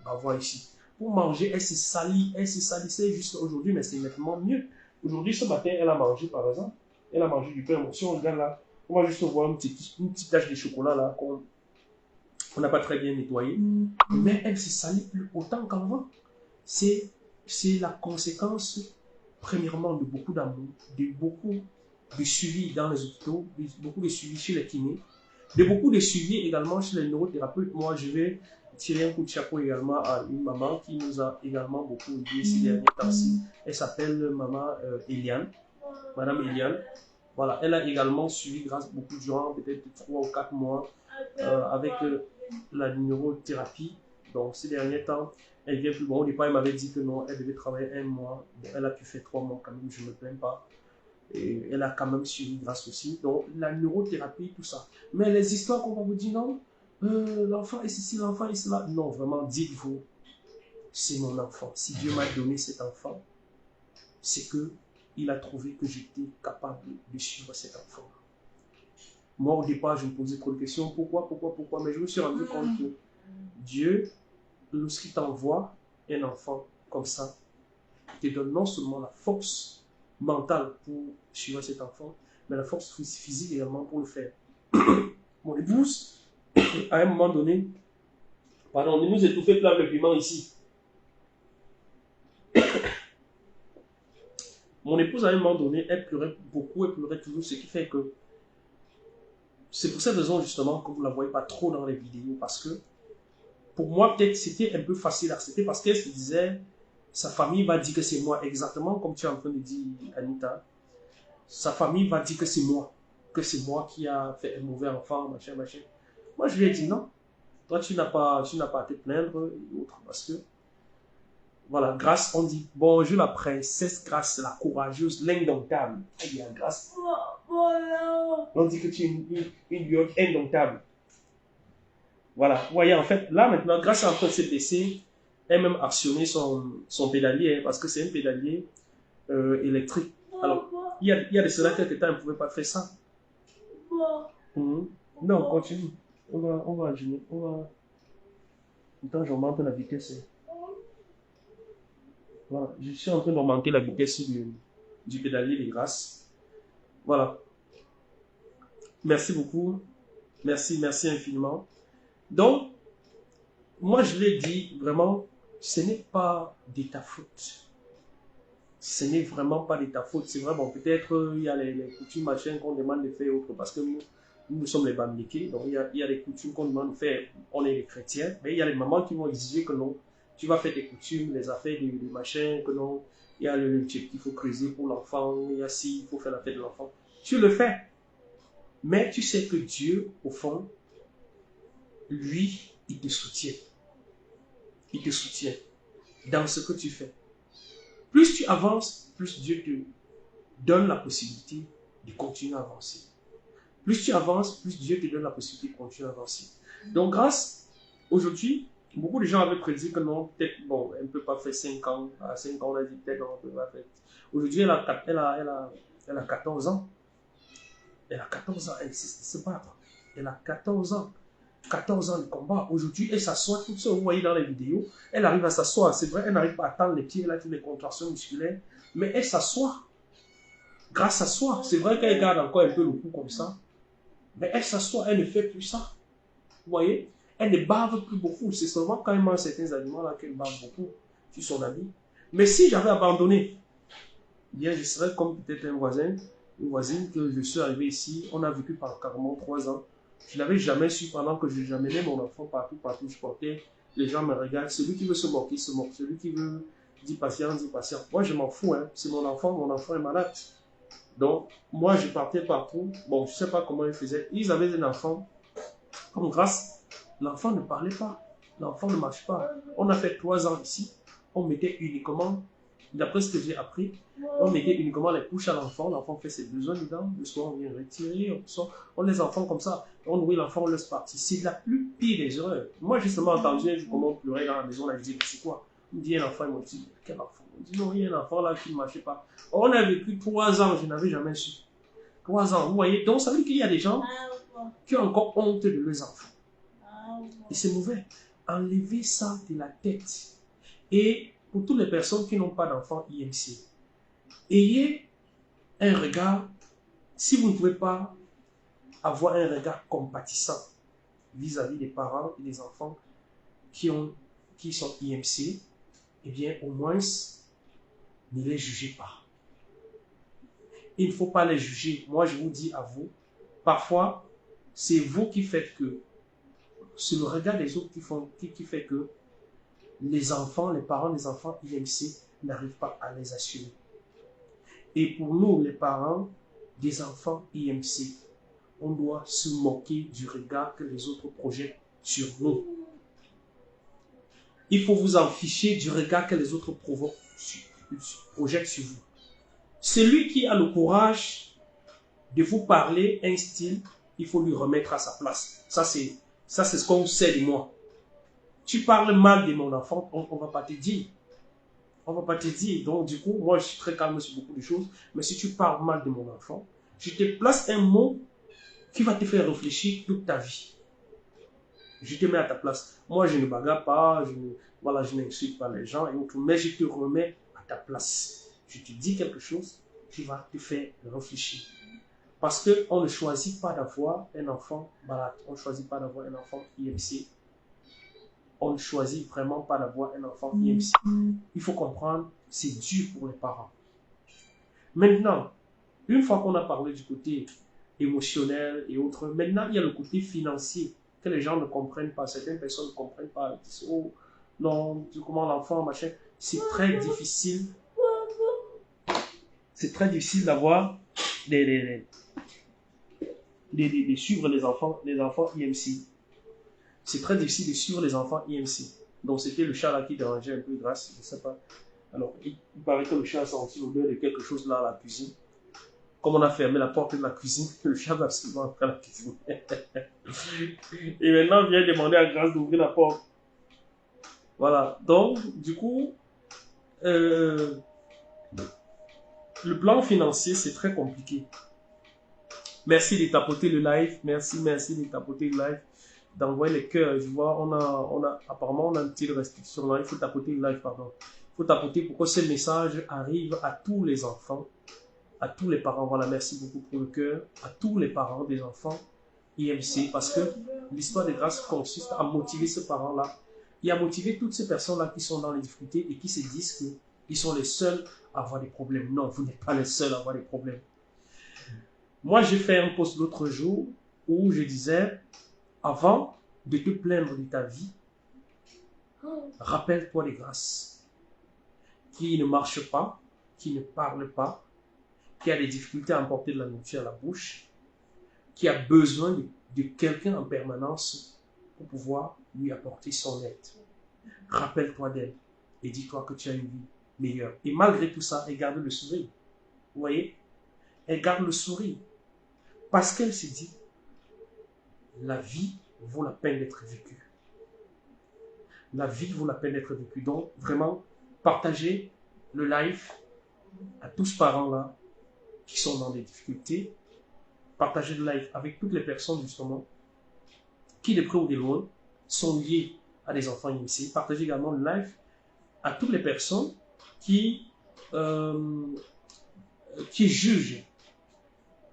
bavoir ici. Pour manger, elle se salissait juste aujourd'hui, mais c'est nettement mieux. Aujourd'hui, ce matin, elle a mangé, par exemple, elle a mangé du pain. Si on regarde là, on va juste voir une petite tache de chocolat là qu'on n'a pas très bien nettoyé. Mais elle se salit plus autant qu'avant. C'est la conséquence, premièrement, de beaucoup d'amour, de beaucoup de suivi dans les hôpitaux, de beaucoup de suivi chez les kinés, de beaucoup de suivi également chez les neurothérapeutes. Moi, je vais tirer un coup de chapeau également à une maman qui nous a également beaucoup aidé ces derniers temps-ci. Elle s'appelle maman Eliane, madame Eliane. Voilà, elle a également suivi grâce beaucoup durant peut-être 3 ou 4 mois avec la neurothérapie. Donc, ces derniers temps, elle vient plus bon. Au départ, elle m'avait dit que non, elle devait travailler 1 mois. Bon, elle a pu faire 3 mois quand même, je ne me plains pas. Et elle a quand même suivi grâce aussi. Donc, la neurothérapie, tout ça. Mais les histoires qu'on va vous dire, non, l'enfant est ceci, l'enfant est cela. Non, vraiment, dites-vous, c'est mon enfant. Si Dieu m'a donné cet enfant, c'est que il a trouvé que j'étais capable de suivre cet enfant. Moi, au départ, je me posais trop de questions. Pourquoi? Mais je me suis rendu compte que Dieu, lorsqu'il t'envoie un enfant comme ça, il te donne non seulement la force mentale pour suivre cet enfant, mais la force physique également pour le faire. Mon épouse, à un moment donné, pardon, on nous étouffait plein de piment ici. Mon épouse, à un moment donné, elle pleurait beaucoup, elle pleurait toujours, ce qui fait que c'est pour cette raison justement que vous ne la voyez pas trop dans les vidéos, parce que pour moi, peut-être c'était un peu facile à accepter, parce qu'elle se disait, sa famille va dire que c'est moi, exactement comme tu es en train de dire, Anita. Sa famille va dire que c'est moi qui a fait un mauvais enfant, machin. Moi, je lui ai dit non, toi, tu n'as pas à te plaindre et autres, parce que voilà, Grâce, on dit bonjour la princesse Grâce, la courageuse, l'indomptable. Il y a Grâce. On dit que tu es une lionne indomptable. Voilà, vous voyez, en fait, là maintenant, Grâce est en train de se blesser, elle même actionné son pédalier, parce que c'est un pédalier électrique. Alors, il y a de cela quelques temps, elle ne pouvait pas faire ça. Non, continue. On va enchaîner. Attends, j'augmente la vitesse. Voilà, je suis en train d'augmenter la vitesse du pédalier de Grâce. Voilà. Merci beaucoup. Merci infiniment. Donc, moi je l'ai dit, vraiment, ce n'est pas de ta faute. Ce n'est vraiment pas de ta faute. C'est vrai, bon, peut-être il y a les coutumes, machin, qu'on demande de faire autre, parce que nous sommes les bamniqués, donc il y a les coutumes qu'on demande de faire, on est les chrétiens, mais il y a les mamans qui vont exiger que non, tu vas faire tes coutumes, les affaires des machins, que non, il y a le check qu'il faut creuser pour l'enfant, il y a ci, il faut faire la fête de l'enfant. Tu le fais. Mais tu sais que Dieu, au fond, lui, il te soutient. Il te soutient dans ce que tu fais. Plus tu avances, plus Dieu te donne la possibilité de continuer à avancer. Plus tu avances, plus Dieu te donne la possibilité de continuer à avancer. Donc, Grâce, aujourd'hui, beaucoup de gens avaient prédit que non, peut-être, bon, elle ne peut pas faire 5 ans. À 5 ans, on a dit peut-être on peut pas faire. Aujourd'hui, elle a 14 ans. Elle a 14 ans, elle sait se battre. Elle a 14 ans. 14 ans de combat. Aujourd'hui, elle s'assoit toute seule. Vous voyez dans les vidéos, elle arrive à s'asseoir. C'est vrai, elle n'arrive pas à tendre les pieds, elle a toutes les contractions musculaires. Mais elle s'assoit. Grâce à soi. C'est vrai qu'elle garde encore un peu le cou comme ça. Mais elle s'assoit, elle ne fait plus ça. Vous voyez? Elle ne bave plus beaucoup. C'est seulement quand elle mange certains aliments là qu'elle bave beaucoup sur son habit. Mais si j'avais abandonné, bien, je serais comme peut-être un voisin, une voisine que je suis arrivé ici. On a vécu par carrément 3 ans. Je n'avais jamais su pendant que j'amenais mon enfant partout, je portais, les gens me regardent. Celui qui veut se moquer, se moque. Celui qui veut dire patient, dit patient. Moi, je m'en fous, hein. C'est mon enfant est malade. Donc, moi, je partais partout. Bon, je ne sais pas comment ils faisaient. Ils avaient un enfant. Comme grâce, l'enfant ne parlait pas. L'enfant ne marche pas. On a fait 3 ans ici. On mettait uniquement, d'après ce que j'ai appris, on mettait uniquement les couches à l'enfant. L'enfant fait ses besoins dedans. Le soir, on vient retirer. On les enfants comme ça. On nourrit l'enfant, on laisse partir. C'est la plus pire des erreurs. Moi, justement, entendu un jour comment on pleurait dans la maison. On a dit, c'est quoi? On me dit un enfant. Ils m'ont dit, quel enfant? On dit, non, il y a un enfant là qui ne marchait pas. On a vécu 3 ans. Je n'avais jamais su. 3 ans. Vous voyez? Donc, ça veut dire qu'il y a des gens qui ont encore honte de leurs enfants. Et c'est mauvais. Enlevez ça de la tête. Et pour toutes les personnes qui n'ont pas d'enfants IMC, ayez un regard, si vous ne pouvez pas avoir un regard compatissant vis-à-vis des parents et des enfants qui sont IMC, eh bien, au moins, ne les jugez pas. Il ne faut pas les juger. Moi, je vous dis à vous, parfois, c'est vous qui faites que, c'est le regard des autres qui fait que les enfants, les parents des enfants IMC n'arrivent pas à les assumer. Et pour nous, les parents des enfants IMC, on doit se moquer du regard que les autres projettent sur nous. Il faut vous en ficher du regard que les autres projettent sur vous. Celui qui a le courage de vous parler un style, il faut lui remettre à sa place. Ça, c'est ce qu'on sait de moi. Tu parles mal de mon enfant, on ne va pas te dire. On ne va pas te dire. Donc, du coup, moi, je suis très calme sur beaucoup de choses. Mais si tu parles mal de mon enfant, je te place un mot qui va te faire réfléchir toute ta vie. Je te mets à ta place. Moi, je ne bagarre pas, je n'insulte pas les gens et autres, mais je te remets à ta place. Je te dis quelque chose qui va te faire réfléchir. Parce qu'on ne choisit pas d'avoir un enfant malade. On ne choisit pas d'avoir un enfant IMC. On ne choisit vraiment pas d'avoir un enfant IMC. Il faut comprendre, c'est dur pour les parents. Maintenant, une fois qu'on a parlé du côté émotionnel et autres, maintenant il y a le côté financier que les gens ne comprennent pas. Certaines personnes ne comprennent pas. Ils disent, oh non, comment l'enfant, machin. C'est très difficile. C'est très difficile d'avoir de suivre les enfants IMC. C'est très difficile de suivre les enfants IMC. Donc c'était le chat là qui dérangeait un peu grâce, je ne sais pas. Alors il paraît que le chat a senti l'odeur de quelque chose là à la cuisine. Comme on a fermé la porte de la cuisine, le chat va absolument entrer à la cuisine. Et maintenant, vient demander à Grâce d'ouvrir la porte. Voilà. Donc, du coup, le plan financier, c'est très compliqué. Merci de tapoter le live. Merci de tapoter le live. D'envoyer les cœurs. Je vois, apparemment, on a une petite restriction là. Il faut tapoter le live, pardon. Il faut tapoter pour que ce message arrive à tous les enfants. À tous les parents, voilà, merci beaucoup pour le cœur, à tous les parents des enfants IMC, parce que l'histoire de grâce consiste à motiver ces parents-là et à motiver toutes ces personnes-là qui sont dans les difficultés et qui se disent qu'ils sont les seuls à avoir des problèmes. Non, vous n'êtes pas les seuls à avoir des problèmes. Moi, j'ai fait un post l'autre jour où je disais, avant de te plaindre de ta vie, rappelle-toi les grâces qui ne marchent pas, qui ne parlent pas, qui a des difficultés à emporter de la nourriture à la bouche, qui a besoin de quelqu'un en permanence pour pouvoir lui apporter son aide. Rappelle-toi d'elle et dis-toi que tu as une vie meilleure. Et malgré tout ça, elle garde le sourire. Vous voyez? Elle garde le sourire. Parce qu'elle se dit, la vie vaut la peine d'être vécue. La vie vaut la peine d'être vécue. Donc, vraiment, partagez le live à tous ces parents-là qui sont dans des difficultés, partagez le live avec toutes les personnes justement qui de près ou de loin sont liées à des enfants IMC. Partagez également le live à toutes les personnes qui jugent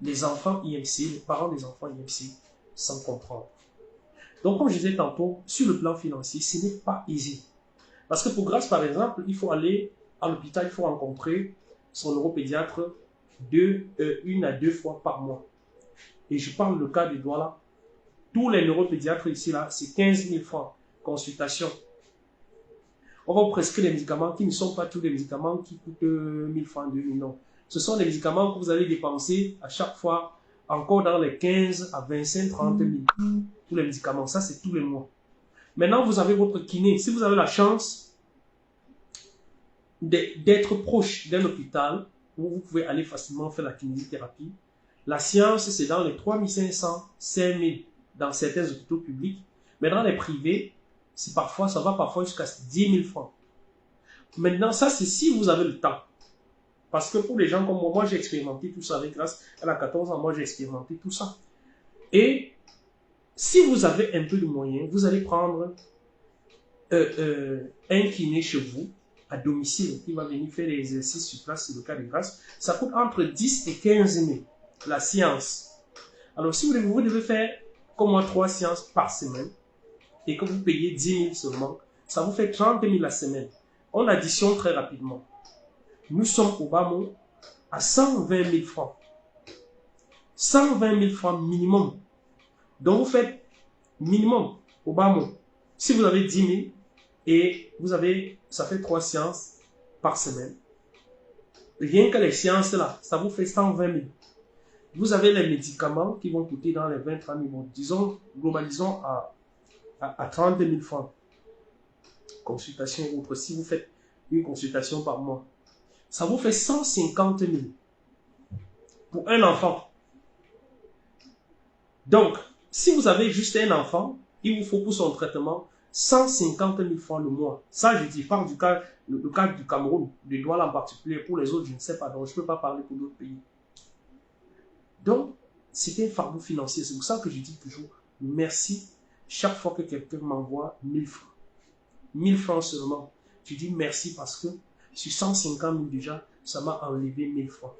les enfants IMC, les parents des enfants IMC sans comprendre. Donc comme je disais tantôt, sur le plan financier, ce n'est pas aisé. Parce que pour Grâce par exemple, il faut aller à l'hôpital, il faut rencontrer son neuropédiatre 1 à 2 fois par mois. Et je parle le cas de Douala. tous les neuropédiatres ici, là, c'est 15 000 francs. Consultation. On va vous prescrire des médicaments qui ne sont pas tous des médicaments qui coûtent 1000 francs, 2000, non. Ce sont des médicaments que vous allez dépenser à chaque fois, encore dans les 15 à 25, 30 000. Tous les médicaments, ça c'est tous les mois. Maintenant, vous avez votre kiné. Si vous avez la chance d'être proche d'un hôpital où vous pouvez aller facilement faire la kinésithérapie, la séance, c'est dans les 3500, 5000 dans certains hôpitaux publics. Mais dans les privés, ça va parfois jusqu'à 10 000 francs. Maintenant, ça, c'est si vous avez le temps. Parce que pour les gens comme moi j'ai expérimenté tout ça avec grâce. Elle a 14 ans, moi j'ai expérimenté tout ça. Et si vous avez un peu de moyens, vous allez prendre un kiné chez vous, à domicile, qui va venir faire les exercices sur place, c'est le cas de grâce. Ça coûte entre 10 et 15 000, la séance. Alors, si vous devez faire comme moi 3 séances par semaine, et que vous payez 10 000 seulement, ça vous fait 30 000 la semaine. On additionne très rapidement. Nous sommes au bas mot à 120 000 francs. 120 000 francs minimum. Donc, vous faites minimum au bas mot. Si vous avez 10 000 et ça fait 3 séances par semaine. Rien que les séances là, ça vous fait 120 000. Vous avez les médicaments qui vont coûter dans les 20-30 000. Disons, globalisons à 30 000 francs. Consultation ou autre. Si vous faites une consultation par mois, ça vous fait 150 000 pour un enfant. Donc, si vous avez juste un enfant, il vous faut pour son traitement 150 000 francs le mois. Ça, je dis, parle du cas du Cameroun, de Douala en particulier. Pour les autres, je ne sais pas. Donc, je ne peux pas parler pour d'autres pays. Donc, c'est un fardeau financier. C'est pour ça que je dis toujours merci chaque fois que quelqu'un m'envoie 1000 francs. 1000 francs seulement. Je dis merci parce que sur 150 000 déjà, ça m'a enlevé 1000 francs.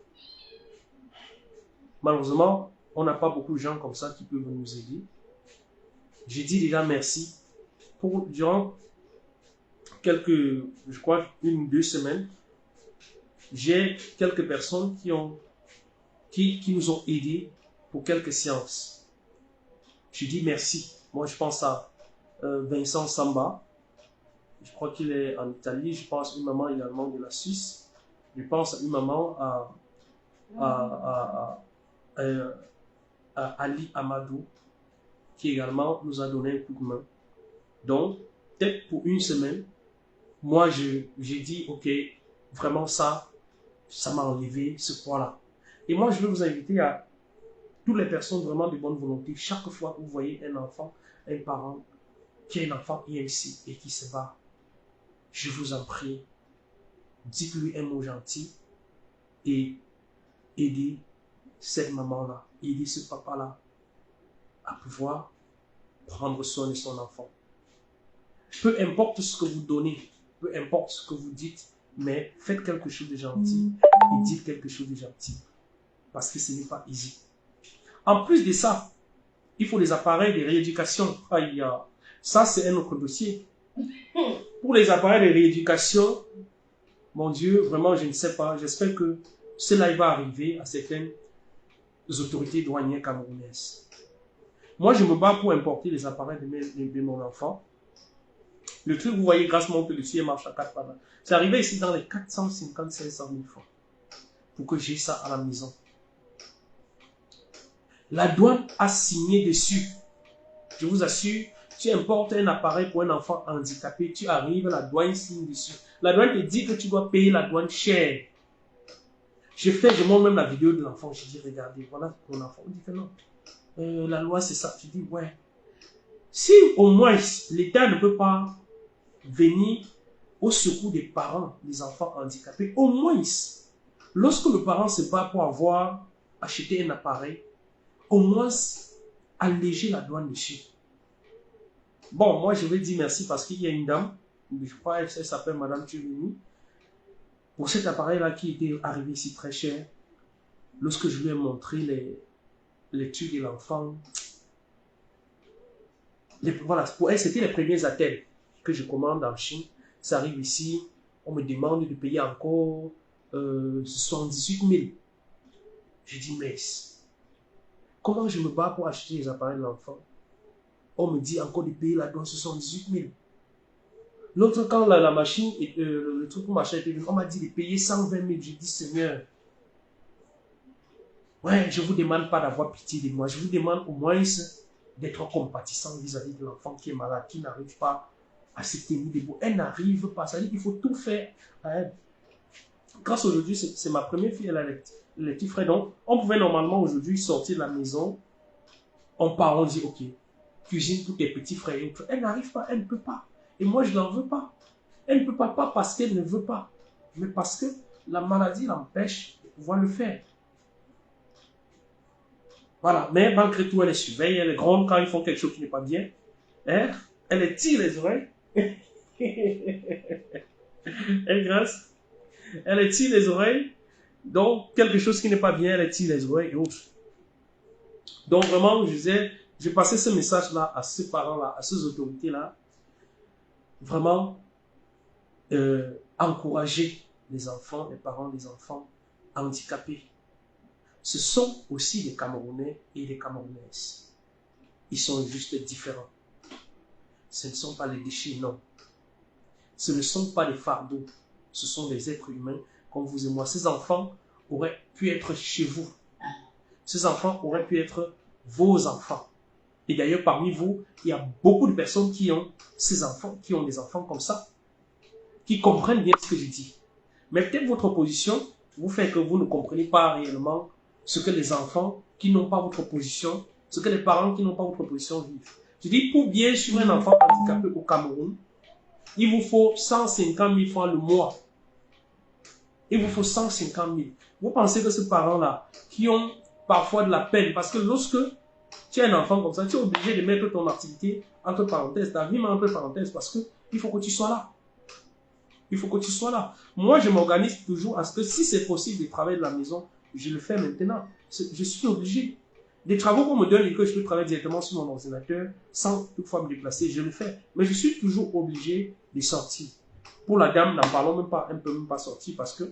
Malheureusement, on n'a pas beaucoup de gens comme ça qui peuvent nous aider. J'ai dit déjà merci pour durant quelques, je crois, 1 ou 2 semaines, j'ai quelques personnes qui nous ont aidés pour quelques séances. Je dis merci. Moi, je pense à Vincent Samba. Je crois qu'il est en Italie. Je pense à une maman également de la Suisse. Je pense à une maman à Ali Amadou, qui également nous a donné un coup de main. Donc, peut-être pour 1 semaine, moi, j'ai dit, ok, vraiment ça m'a enlevé ce poids-là. Et moi, je vais vous inviter à toutes les personnes vraiment de bonne volonté, chaque fois que vous voyez un enfant, un parent qui a un enfant IMC et qui se bat, je vous en prie, dites-lui un mot gentil et aidez cette maman-là, aidez ce papa-là à pouvoir prendre soin de son enfant. Peu importe ce que vous donnez, peu importe ce que vous dites, mais faites quelque chose de gentil et dites quelque chose de gentil. Parce que ce n'est pas easy. En plus de ça, il faut des appareils de rééducation. Aïe, ça, c'est un autre dossier. Pour les appareils de rééducation, mon Dieu, vraiment, je ne sais pas. J'espère que cela va arriver à certaines autorités douanières camerounaises. Moi, je me bats pour importer les appareils de mon enfant. Le truc, vous voyez, grâce mon dessus, marche à 4 pas. C'est arrivé ici dans les 450 500 000 francs pour que j'ai ça à la maison. La douane a signé dessus. Je vous assure, tu importes un appareil pour un enfant handicapé, tu arrives, la douane signe dessus. La douane te dit que tu dois payer la douane chère. Je montre même la vidéo de l'enfant. Je dis, regardez, voilà mon enfant. On dit que non. La loi, c'est ça. Je dis, ouais. Si au moins l'État ne peut pas venir au secours des parents des enfants handicapés, au moins, lorsque le parent se bat pour avoir acheté un appareil, au moins alléger la douane dessus. Bon, moi je vais dire merci parce qu'il y a une dame, je crois qu'elle s'appelle Madame Tchourini, pour cet appareil-là qui était arrivé ici très cher. Lorsque je lui ai montré les trucs de l'enfant, voilà, pour elle c'était les premiers attelles que je commande en Chine. Ça arrive ici, on me demande de payer encore 78 000. Je dis, mais comment je me bats pour acheter les appareils de l'enfant? on me dit encore de payer la douane 78 000. L'autre, quand la machine, le truc pour machin était venu, on m'a dit de payer 120 000. J'ai dit, Seigneur, ouais, je ne vous demande pas d'avoir pitié de moi. Je vous demande au moins d'être compatissant vis-à-vis de l'enfant qui est malade, qui n'arrive pas à se tenir debout. Elle n'arrive pas. Ça veut dire qu'il faut tout faire à elle. Grâce aujourd'hui, c'est ma première fille, elle a les petits frères. Donc, on pouvait normalement aujourd'hui sortir de la maison. On part, on dit, ok, cuisine pour tes petits frères et autres. Elle n'arrive pas, elle ne peut pas. Et moi, je n'en veux pas. Elle ne peut pas parce qu'elle ne veut pas, mais parce que la maladie l'empêche de pouvoir le faire. Voilà, mais malgré tout, elle les surveille, elle est grande quand ils font quelque chose qui n'est pas bien. Hein? Elle les tire les oreilles. Elle grâce. Elle les tire les oreilles. Donc, quelque chose qui n'est pas bien, elle les tire les oreilles et autres. Donc, vraiment, j'ai passé ce message-là à ces parents-là, à ces autorités-là. Vraiment, encourager les enfants, les parents des enfants handicapés. Ce sont aussi des Camerounais et des Camerounaises. Ils sont juste différents. Ce ne sont pas les déchets, non. Ce ne sont pas des fardeaux. Ce sont des êtres humains comme vous et moi. Ces enfants auraient pu être chez vous. Ces enfants auraient pu être vos enfants. Et d'ailleurs, parmi vous, il y a beaucoup de personnes qui ont ces enfants, qui ont des enfants comme ça, qui comprennent bien ce que je dis. Mais peut-être votre position vous fait que vous ne comprenez pas réellement ce que les enfants qui n'ont pas votre position, ce que les parents qui n'ont pas votre position vivent. Je dis, pour bien suivre un enfant handicapé au Cameroun, il vous faut 150 000 francs le mois. Il vous faut 150 000. Vous pensez que ces parents-là, qui ont parfois de la peine, parce que lorsque tu as un enfant comme ça, tu es obligé de mettre ton activité entre parenthèses, ta vie entre parenthèses, parce que il faut que tu sois là. Il faut que tu sois là. Moi, je m'organise toujours à ce que si c'est possible de travailler de la maison, je le fais maintenant. Je suis obligé. Des travaux qu'on me donne et que je peux travailler directement sur mon ordinateur sans toutefois me déplacer, je le fais. Mais je suis toujours obligé de sortir. Pour la dame, n'en parlons même pas, elle ne peut même pas sortir parce que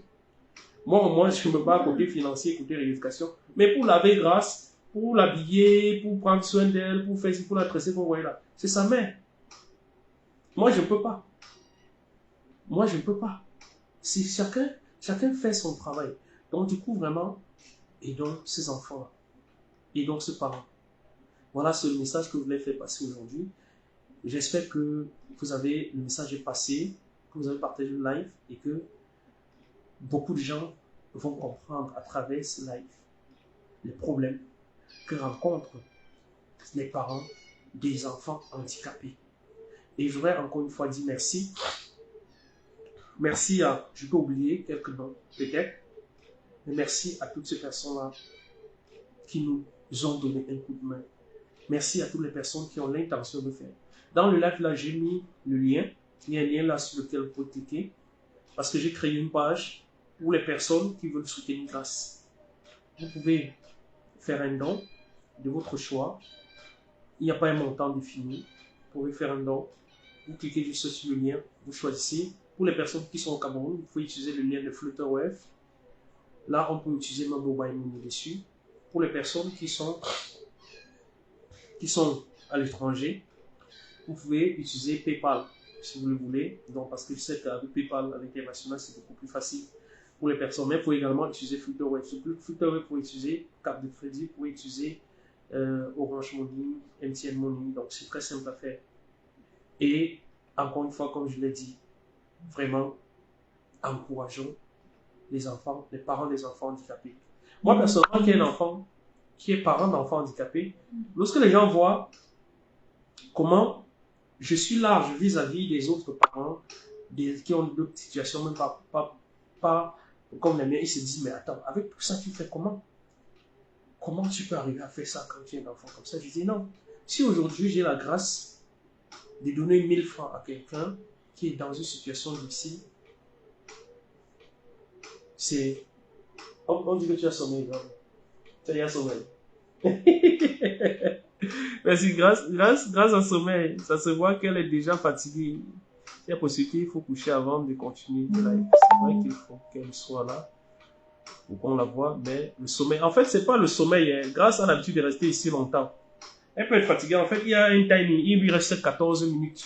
moi, au moins, je me bats côté financier, côté rééducation. Mais pour laver grâce, pour l'habiller, pour prendre soin d'elle, pour faire pour la tresser, pour voir là, c'est sa mère. Moi, je ne peux pas. Moi, je ne peux pas. Si chacun fait son travail. Donc, du coup, vraiment, aidons ces enfants-là. Aidons ces parents. Voilà, c'est le message que je voulais faire passer aujourd'hui. J'espère que le message est passé, que vous avez partagé le live et que beaucoup de gens vont comprendre à travers ce live les problèmes que rencontrent les parents des enfants handicapés. Et je voudrais encore une fois dire merci. Merci à, je peux oublier quelques noms peut-être, mais merci à toutes ces personnes-là qui nous ont donné un coup de main. Merci à toutes les personnes qui ont l'intention de faire. Dans le live là, j'ai mis le lien. Il y a un lien là sur lequel vous pouvez cliquer parce que j'ai créé une page pour les personnes qui veulent soutenir grâce. Vous pouvez faire un don de votre choix. Il n'y a pas un montant défini. Vous pouvez faire un don. Vous cliquez juste sur le lien. Vous choisissez. Pour les personnes qui sont au Cameroun, vous pouvez utiliser le lien de Flutterwave. Là, on peut utiliser mon mobile money dessus. Pour les personnes qui sont à l'étranger, vous pouvez utiliser PayPal si vous le voulez. Donc, parce que je sais qu'avec PayPal à l'international, c'est beaucoup plus facile pour les personnes. Mais vous pouvez également utiliser Flutterwave. Flutterwave, vous pouvez utiliser carte de crédit, vous pouvez utiliser Orange Money, MTN Money. Donc, c'est très simple à faire. Et encore une fois, comme je l'ai dit, vraiment, encourageons les enfants, les parents des enfants handicapés. Moi, personnellement, qui ai un enfant, qui est parent d'enfants handicapés, lorsque les gens voient comment je suis large vis-à-vis des autres parents qui ont d'autres situations, même pas comme les miens, ils se disent, mais attends, avec tout ça, tu fais comment? Comment tu peux arriver à faire ça quand tu es un enfant comme ça? Je dis non. Si aujourd'hui j'ai la grâce de donner 1000 francs à quelqu'un qui est dans une situation difficile, c'est... On dit que tu as sommeil, tu as sommeil. Merci, grâce à sommeil, ça se voit qu'elle est déjà fatiguée. Il y a possibilité, il faut coucher avant de continuer le live. C'est vrai qu'il faut qu'elle soit là pour qu'on la voit, mais le sommeil, en fait, c'est pas le sommeil, hein. Grâce à l'habitude de rester ici longtemps. Elle peut être fatiguée. En fait, il y a un timing. Il lui reste 14 minutes.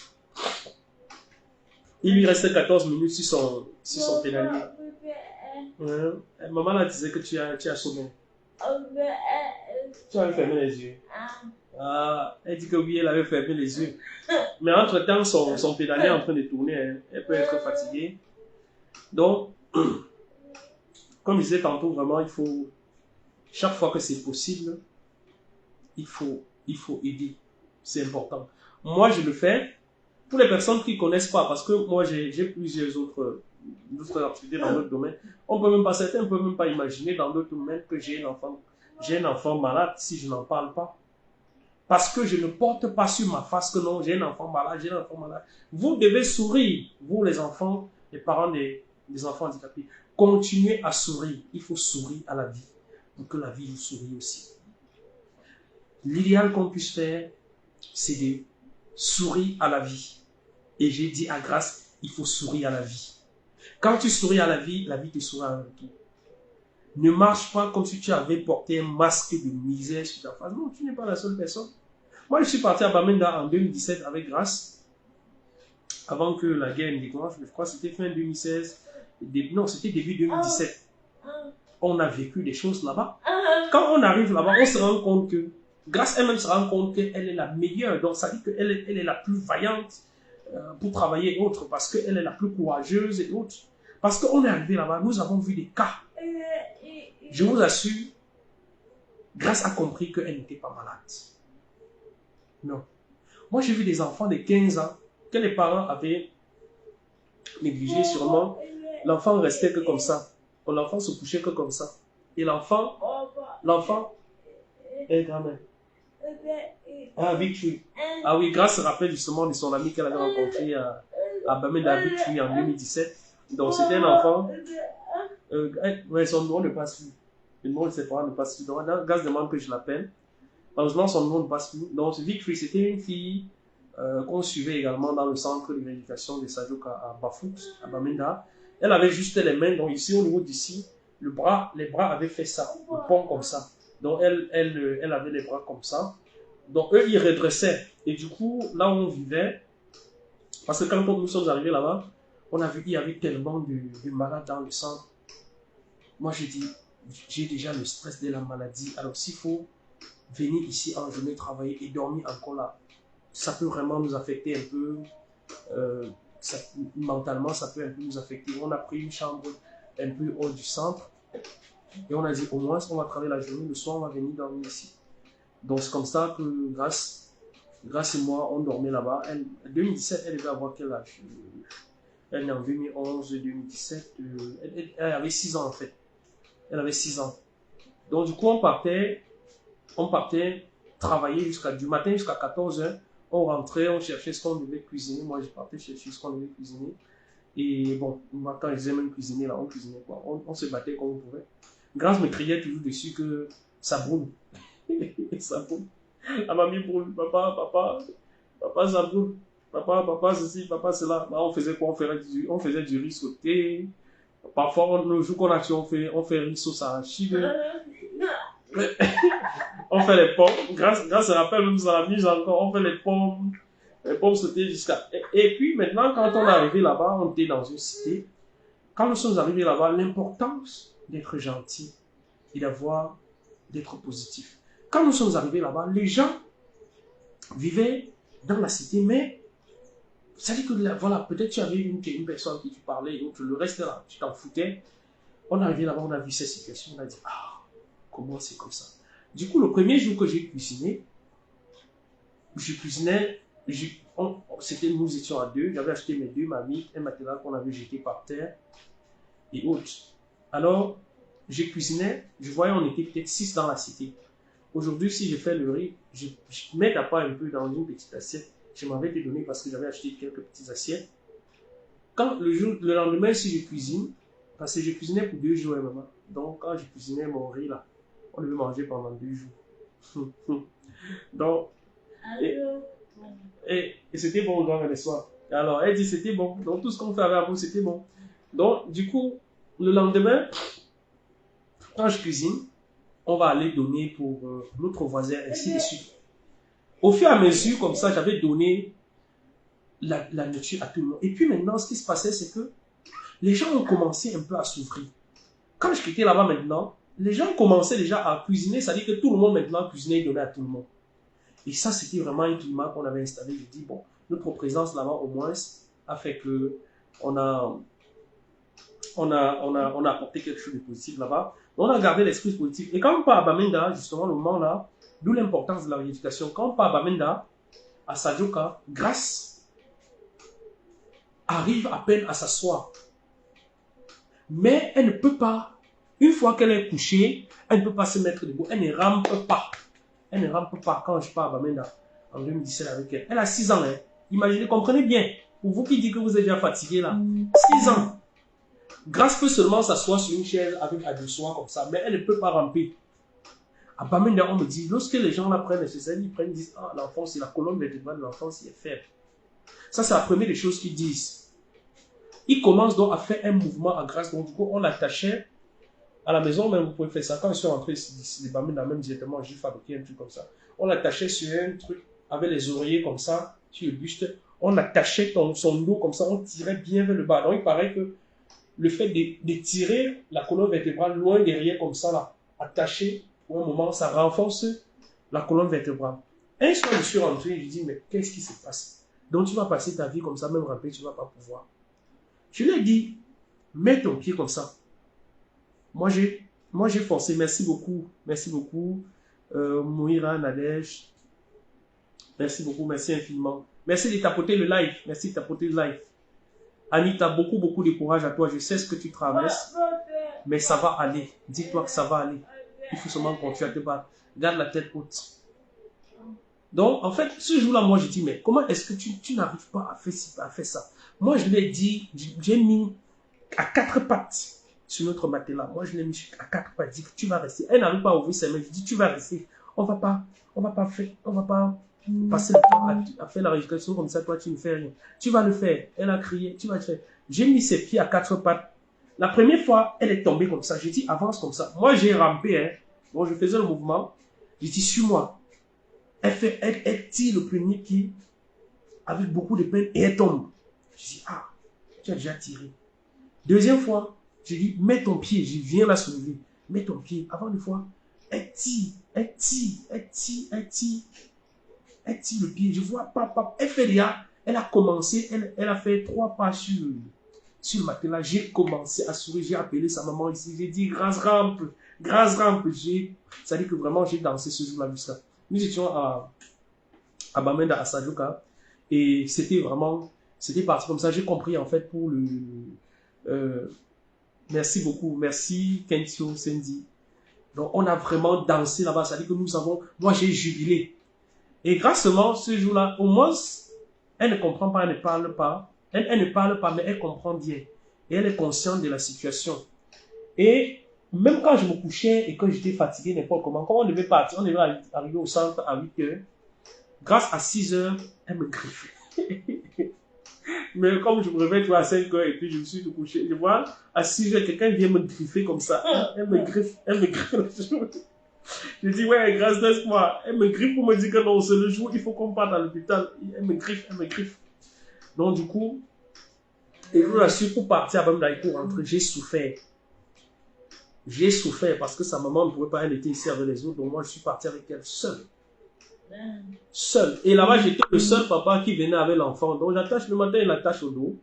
Il lui reste 14 minutes sur son pédalier. Maman là disait que tu as sommeil. Tu avais fermé les yeux. Ah, elle dit que oui, elle avait fermé les yeux. Mais entre-temps, son pédalier est en train de tourner. Elle peut être fatiguée. Donc, comme je disais tantôt, vraiment, il faut, chaque fois que c'est possible, il faut aider. C'est important. Moi, je le fais pour les personnes qui ne connaissent pas, parce que moi, j'ai plusieurs autres activités dans d'autres domaines. Certains ne peuvent même pas imaginer dans d'autres domaines que j'ai un enfant malade si je n'en parle pas. Parce que je ne porte pas sur ma face que non, j'ai un enfant malade, j'ai un enfant malade. Vous devez sourire, vous les enfants, les parents des enfants handicapés. Continuez à sourire. Il faut sourire à la vie pour que la vie vous sourie aussi. L'idéal qu'on puisse faire, c'est de sourire à la vie. Et j'ai dit à Grâce, il faut sourire à la vie. Quand tu souris à la vie te sourit en retour. Ne marche pas comme si tu avais porté un masque de misère sur ta face. Non, tu n'es pas la seule personne. Moi, je suis parti à Bamenda en 2017 avec Grâce, avant que la guerre ne déclenche. Je crois que c'était fin 2016. Non, c'était début 2017. On a vécu des choses là-bas. Quand on arrive là-bas, on se rend compte que, Grâce elle-même se rend compte qu'elle est la meilleure. Donc, ça dit qu'elle est la plus vaillante pour travailler et autres, parce qu'elle est la plus courageuse et autres. Parce qu'on est arrivé là-bas, nous avons vu des cas. Je vous assure, Grâce a compris qu'elle n'était pas malade. Non. Moi, j'ai vu des enfants de 15 ans que les parents avaient négligé sûrement. L'enfant restait que comme ça. L'enfant se couchait que comme ça. Et l'enfant est grand-mère. Ah, Victory. Ah oui, Grâce se rappelle justement de son ami qu'elle avait rencontré à Bamenda Victory en 2017. Donc, c'était un enfant. Ouais, son nom ne passe plus. Le nom de ses parents ne passe plus. Donc, Grâce demande que je l'appelle. Malheureusement, son nom ne passe plus. Donc, Victory, c'était une fille qu'on suivait également dans le centre de rééducation de Sajoka à Bafout, à Bamenda. Elle avait juste les mains, donc ici, au niveau d'ici, les bras avaient fait ça, le pont comme ça. Donc, elle avait les bras comme ça. Donc, eux, ils redressaient. Et du coup, là où on vivait, parce que quand nous sommes arrivés là-bas, on a vu qu'il y avait tellement de malades dans le centre. Moi, j'ai dit, j'ai déjà le stress de la maladie. Alors, s'il faut venir ici en journée travailler et dormir encore là, ça peut vraiment nous affecter un peu. Mentalement, ça peut un peu nous affecter. On a pris une chambre un peu hors du centre. Et on a dit, au moins, on va travailler la journée, le soir, on va venir dormir ici. Donc, c'est comme ça que, Grâce et moi, on dormait là-bas. En 2017, elle devait avoir quel âge? Elle est en 2011, 2017. Elle avait 6 ans, en fait. Elle avait 6 ans. Donc, du coup, on partait travailler du matin jusqu'à 14 h. On rentrait, on cherchait ce qu'on devait cuisiner. Moi, je partais chercher ce qu'on devait cuisiner. Et bon, moi, quand je disais même cuisiner, là, on cuisinait quoi. On se battait comme on pouvait. Grâce me criait toujours dessus que ça brûle. Ça brûle. La mamie brûle. Papa, ça brûle. Papa, ceci, papa, cela. Là, on faisait quoi? On faisait du riz sauté. Parfois, le jour qu'on a tué, on fait riz sauce arachide. On fait les pommes. Grâce se rappelle même ça la mise encore. On fait les pommes sautées jusqu'à. Et puis maintenant, quand on est arrivé là-bas, on était dans une cité. Quand nous sommes arrivés là-bas, l'importance d'être gentil et d'être positif. Quand nous sommes arrivés là-bas, les gens vivaient dans la cité, mais ça dit que voilà, peut-être tu avais une personne qui tu parlais et autre, le reste là, tu t'en foutais. On est arrivé là-bas, on a vu cette situation, on a dit, ah, comment c'est comme ça? Du coup, le premier jour que j'ai cuisiné, nous étions à deux, j'avais acheté mes 2 marmites, un matelas qu'on avait jeté par terre et autres. Alors, j'ai cuisiné, je voyais on était peut-être 6 dans la cité. Aujourd'hui, si je fais le riz, je mets à part un peu dans une petite assiette. Je m'avais été donné parce que j'avais acheté quelques petites assiettes. Le lendemain, si je cuisine, parce que je cuisinais pour 2 jours, maman. Donc, quand je cuisinais mon riz là, on devait manger pendant 2 jours. Donc, et c'était bon, grand le soir. Alors, elle dit c'était bon. Donc, tout ce qu'on fait avec vous, c'était bon. Donc, du coup, le lendemain, quand je cuisine, on va aller donner pour notre voisin, ainsi de suite. Au fur et à mesure, comme ça, j'avais donné la nourriture à tout le monde. Et puis maintenant, ce qui se passait, c'est que les gens ont commencé un peu à s'ouvrir. Quand je quittais là-bas maintenant, les gens commençaient déjà à cuisiner, c'est-à-dire que tout le monde maintenant cuisinait et donnait à tout le monde. Et ça, c'était vraiment un climat qu'on avait installé. Je dis, bon, notre présence là-bas, au moins, a fait que on a apporté quelque chose de positif là-bas. On a gardé l'esprit positif. Et quand on part à Bamenda, justement, le moment là, d'où l'importance de la rééducation, quand on part à Bamenda, à Sadioka, Grâce arrive à peine à s'asseoir. Mais elle ne peut pas, une fois qu'elle est couchée, elle ne peut pas se mettre debout. Elle ne rampe pas. Elle ne rampe pas quand je pars à Bamenda en 2017 avec elle. Elle a 6 ans. Hein. Imaginez, comprenez bien. Pour vous qui dites que vous êtes déjà fatigué là. 6 ans. Grâce peut seulement s'asseoir sur une chaise avec à deux soins comme ça, mais elle ne peut pas ramper. À Bamenda, on me dit, lorsque les gens la prennent, ils disent, ah, l'enfant, c'est la colonne vertébrale de l'enfant, c'est faible. Ça, c'est la première des choses qu'ils disent. Ils commencent donc à faire un mouvement à Grâce. Donc, du coup, on l'attachait à la maison, même vous pouvez faire ça. Quand ils sont rentrés de Bamenda, même directement, j'ai fabriqué un truc comme ça. On l'attachait sur un truc avec les oreillers comme ça, sur le buste. On attachait son dos comme ça, on tirait bien vers le bas. Donc, il paraît que le fait de tirer la colonne vertébrale loin derrière comme ça, là, attaché, pour un moment, ça renforce la colonne vertébrale. Un soir, je suis rentré, je dis, mais qu'est-ce qui se passe? Donc, tu vas passer ta vie comme ça, même ramper, tu ne vas pas pouvoir. Je lui ai dit, mets ton pied comme ça. Moi, j'ai forcé. Merci beaucoup. Merci beaucoup. Moira, Nadège. Merci beaucoup. Merci infiniment. Merci de tapoter le live. Merci de tapoter le live. Anita, beaucoup de courage à toi. Je sais ce que tu traverses. Mais ça va aller. Dis-toi que ça va aller. Il faut seulement continuer à te battre. Garde la tête haute. Donc, en fait, ce jour-là, moi, je dis, mais comment est-ce que tu n'arrives pas à faire ça? Moi, je l'ai dit, j'ai mis à 4 pattes sur notre matelas. Moi, je l'ai mis à 4 pattes. Je dis, tu vas rester. Elle n'arrive pas à ouvrir ses mains. Je dis, tu vas rester. On va pas passer le temps à faire la rééducation comme ça. Toi, tu ne fais rien. Tu vas le faire. Elle a crié, tu vas le faire. J'ai mis ses pieds à 4 pattes. La première fois, elle est tombée comme ça. J'ai dit, avance comme ça. Moi, j'ai rampé. Hein. Bon, je faisais le mouvement. J'ai dit, suis-moi. Elle tire le premier pied avec beaucoup de peine et elle tombe. Je dis, ah, tu as déjà tiré. Deuxième fois, j'ai dit, mets ton pied, je viens la soulever. Mets ton pied. Avant une fois, elle tire le pied. Je vois, papa, elle fait déjà, elle a commencé, elle a fait 3 pas sur le matelas. J'ai commencé à sourire, j'ai appelé sa maman ici, j'ai dit, grâce rampe. Ça dit que vraiment, j'ai dansé ce jour-là jusqu'à. Nous étions à Bamenda, à Sadioka, et c'était parti comme ça. J'ai compris en fait pour merci beaucoup, merci Kentio, Cindy. Donc on a vraiment dansé là-bas, ça dit que moi j'ai jubilé. Et grâcement, ce jour-là, au moins, elle ne comprend pas, elle ne parle pas, elle ne parle pas, mais elle comprend bien. Et elle est consciente de la situation. Et même quand je me couchais et que j'étais fatigué, n'importe comment, quand on devait partir, on devait arriver au centre à 8 heures. Grâce à 6 heures, elle me griffait. Mais comme je me réveille à 5 heures et puis je me suis couché, je vois, à 6 heures, quelqu'un vient me griffer comme ça. Elle me griffe. Je dis, ouais, grâce, laisse-moi. Elle me griffe pour me dire que non, c'est le jour, il faut qu'on parte à l'hôpital. Elle me griffe. Donc, du coup, et je vous assure, pour partir à Bamenda et pour rentrer, j'ai souffert. J'ai souffert parce que sa maman ne pouvait pas, elle était ici avec les autres, donc moi je suis parti avec elle seul. Et là-bas, j'étais le seul papa qui venait avec l'enfant. Donc j'attache le matin, il l'attache au dos.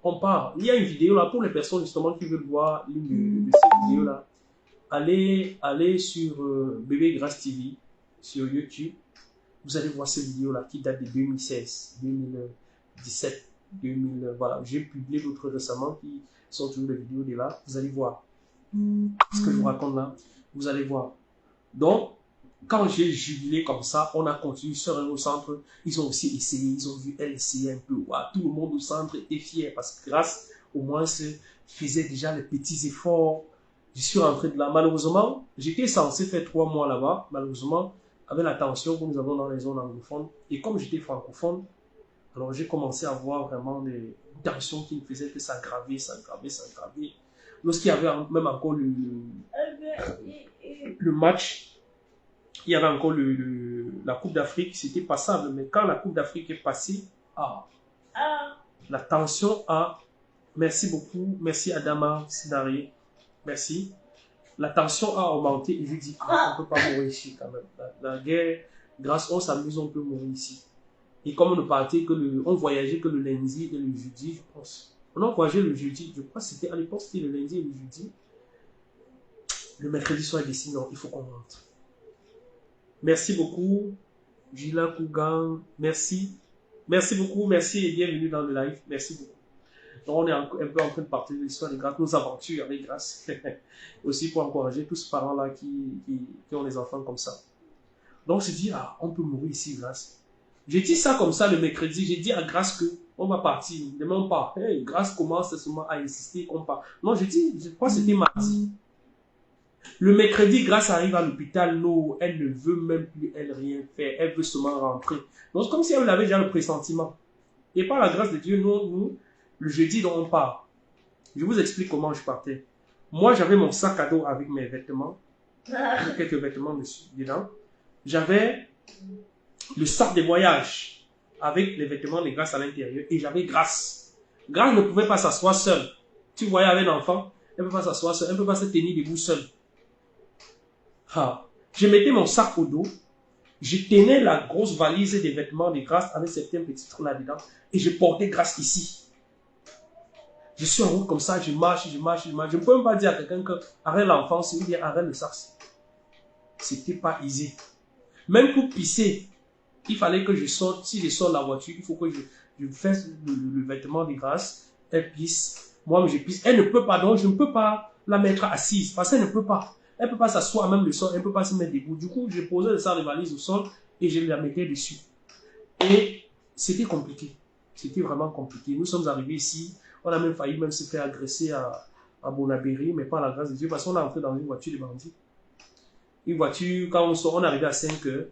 On part. Il y a une vidéo là pour les personnes justement qui veulent voir une de ces vidéos là. Allez sur Bébé Grâce TV sur YouTube. Vous allez voir ces vidéos là qui datent de 2016, 2017, 2000. Voilà, j'ai publié d'autres récemment qui sont toujours des vidéos de là. Vous allez voir. Ce que je vous raconte là, vous allez voir. Donc, quand j'ai jubilé comme ça, on a continué sur un au centre. Ils ont aussi essayé, ils ont vu elle essayer un peu. Ouais, tout le monde au centre était fier parce que grâce au moins, faisait déjà les petits efforts. Je suis rentré de là. Malheureusement, j'étais censé faire 3 mois là-bas. Malheureusement, avec la tension que nous avons dans les zones anglophones. Et comme j'étais francophone, alors j'ai commencé à voir vraiment des tensions qui me faisaient que s'aggraver. Lorsqu'il y avait même encore le match, il y avait encore la Coupe d'Afrique, c'était passable. Mais quand la Coupe d'Afrique est passée, la tension a... Merci beaucoup. Merci Adama Sinari. Merci. La tension a augmenté et je dis, on ne peut pas mourir ici quand même. La guerre, grâce on s'amuse, on peut mourir ici. Et comme on ne partait on voyageait que le lundi et le jeudi, je pense. On a voyagé le jeudi, je crois que c'était à l'époque, c'était le lundi et le jeudi. Le mercredi soir, il décide, non, il faut qu'on rentre. Merci beaucoup, Gila Kougan, merci. Merci beaucoup, merci et bienvenue dans le live. Merci beaucoup. Donc, on est un peu en train de partager l'histoire de Grâce, nos aventures avec Grâce. Aussi pour encourager tous ces parents-là qui ont des enfants comme ça. Donc, je dis, on peut mourir ici, Grâce. J'ai dit ça comme ça le mercredi. J'ai dit à Grâce qu'on va partir. Ne demande pas. Hey, Grâce commence seulement à insister qu'on part. Non, je crois que c'était mardi. Le mercredi, Grâce arrive à l'hôpital. Non, elle ne veut même plus, elle rien faire. Elle veut seulement rentrer. Donc, c'est comme si elle avait déjà le pressentiment. Et par la grâce de Dieu, nous, le jeudi dont on part, je vous explique comment je partais. Moi, j'avais mon sac à dos avec mes vêtements. Quelques vêtements dedans. J'avais le sac de voyage avec les vêtements de Grâce à l'intérieur. Et j'avais Grâce. Grâce ne pouvait pas s'asseoir seule. Tu voyais avec l'enfant, elle ne peut pas s'asseoir seule. Elle ne peut pas se tenir debout seule. Je mettais mon sac au dos. Je tenais la grosse valise des vêtements de Grâce avec certains petits trous là-dedans. Et je portais Grâce ici. Je suis en route comme ça, je marche. Je ne peux même pas dire à quelqu'un que arrête l'enfant, ou bien arrête le sac. C'était pas easy. Même pour pisser, il fallait que je sorte. Si je sors de la voiture, il faut que je fasse le vêtement de Grâce. Elle pisse. Moi, je pisse. Elle ne peut pas, donc je ne peux pas la mettre assise. Parce qu'elle ne peut pas. Elle ne peut pas s'asseoir même le sol. Elle ne peut pas se mettre debout. Du coup, je posais le sac de valise au sol et je la mettais dessus. Et c'était compliqué. C'était vraiment compliqué. Nous sommes arrivés ici. On a même failli se faire agresser à Bonabéry, mais pas à la grâce de Dieu, parce qu'on est entré dans une voiture de bandits. Une voiture, quand on est arrivé à 5 heures,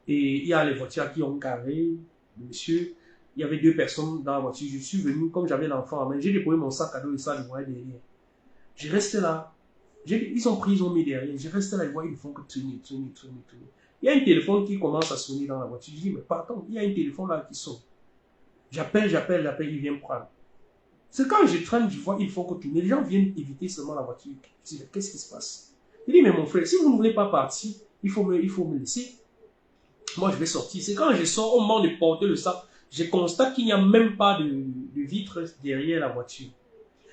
et il y a les voitures qui ont garé, monsieur, il y avait 2 personnes dans la voiture. Je suis venu, comme j'avais l'enfant en main, j'ai déposé mon sac à dos et ça, je voyais derrière. Je restais là. Ils ont pris, ils ont mis derrière. Je restais là, ils voyaient, ils font que tourner. Il y a un téléphone qui commence à sonner dans la voiture. Je dis, mais pardon, il y a un téléphone là qui sonne. J'appelle, il vient me prendre. C'est quand je traîne, je vois, il faut que tourner. Les gens viennent éviter seulement la voiture. Je dis, qu'est-ce qui se passe? Il dit, mais mon frère, si vous ne voulez pas partir, il faut me laisser. Moi, je vais sortir. C'est quand je sors, au moment de porter le sac, je constate qu'il n'y a même pas de vitre derrière la voiture.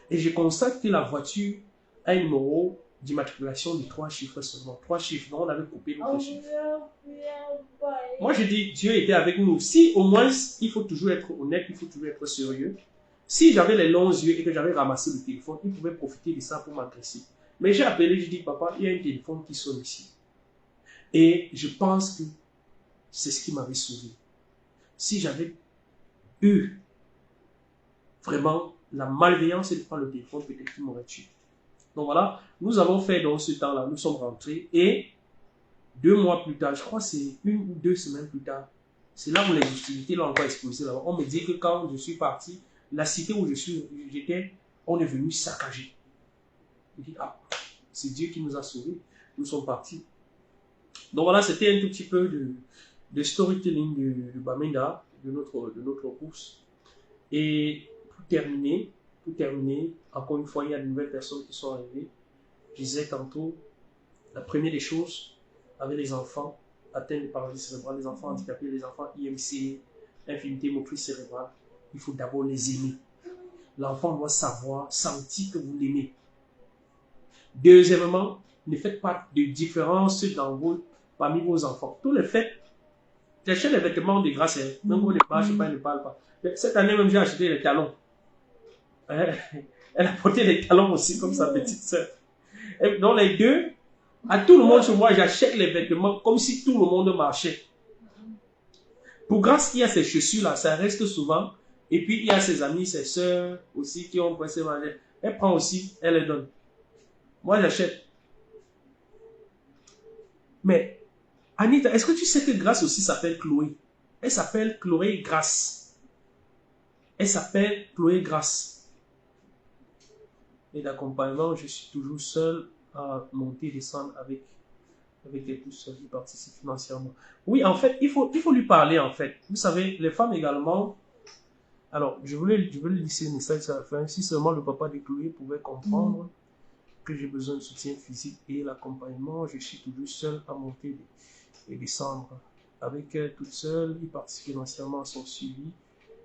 Et je constate que la voiture a un numéro d'immatriculation de 3 chiffres seulement. 3 chiffres. Donc, on avait coupé l'autre chiffre. Moi, je dis, Dieu était avec nous. Si, au moins, il faut toujours être honnête, il faut toujours être sérieux. Si j'avais les longs yeux et que j'avais ramassé le téléphone, il pouvait profiter de ça pour m'agresser. Mais j'ai appelé, je dis, papa, il y a un téléphone qui sonne ici. Et je pense que c'est ce qui m'avait sauvé. Si j'avais eu vraiment la malveillance de prendre le téléphone, peut-être qu'il m'aurait tué. Donc voilà, nous avons fait dans ce temps-là, nous sommes rentrés et 2 mois plus tard, je crois que c'est 1 ou 2 semaines plus tard, c'est là où les hostilités l'ont encore explosé là-bas. On me dit que quand je suis parti, la cité où j'étais, on est venu saccager. Je dis, c'est Dieu qui nous a sauvés. Nous sommes partis. Donc voilà, c'était un tout petit peu de storytelling de Bamenda, de notre course. Et pour terminer, encore une fois, il y a de nouvelles personnes qui sont arrivées. Je disais tantôt, la première des choses, avec les enfants atteints de paralysie cérébrale, les enfants handicapés, les enfants IMC, infirmité motrice cérébrale, il faut d'abord les aimer. L'enfant doit savoir, sentir que vous l'aimez. Deuxièmement, ne faites pas de différence parmi vos enfants. Tous les faits, j'achète les vêtements de Grâce, même vous ne marchez pas, ne parle pas. Cette année même, j'ai acheté les talons. Elle a porté les talons aussi, comme sa petite sœur. Donc les deux, à tout le monde chez moi, j'achète les vêtements comme si tout le monde marchait. Pour Grâce, il y a ces chaussures-là, ça reste souvent. Et puis, il y a ses amis, ses sœurs aussi qui ont pressé manger. Elle prend aussi, elle les donne. Moi, j'achète. Mais, Anita, est-ce que tu sais que Grâce aussi s'appelle Chloé? Elle s'appelle Chloé Grâce. Elle s'appelle Chloé Grâce. Et d'accompagnement, je suis toujours seul à monter et descendre avec avec des pouces, il participe financièrement. Oui, en fait, il faut lui parler, en fait. Vous savez, les femmes également. Alors, je voulais laisser un message à la fin. Si seulement le papa de Chloé pouvait comprendre que j'ai besoin de soutien physique et l'accompagnement, je suis toujours seul à monter et descendre. Avec elle toute seule, il participe financièrement à son suivi,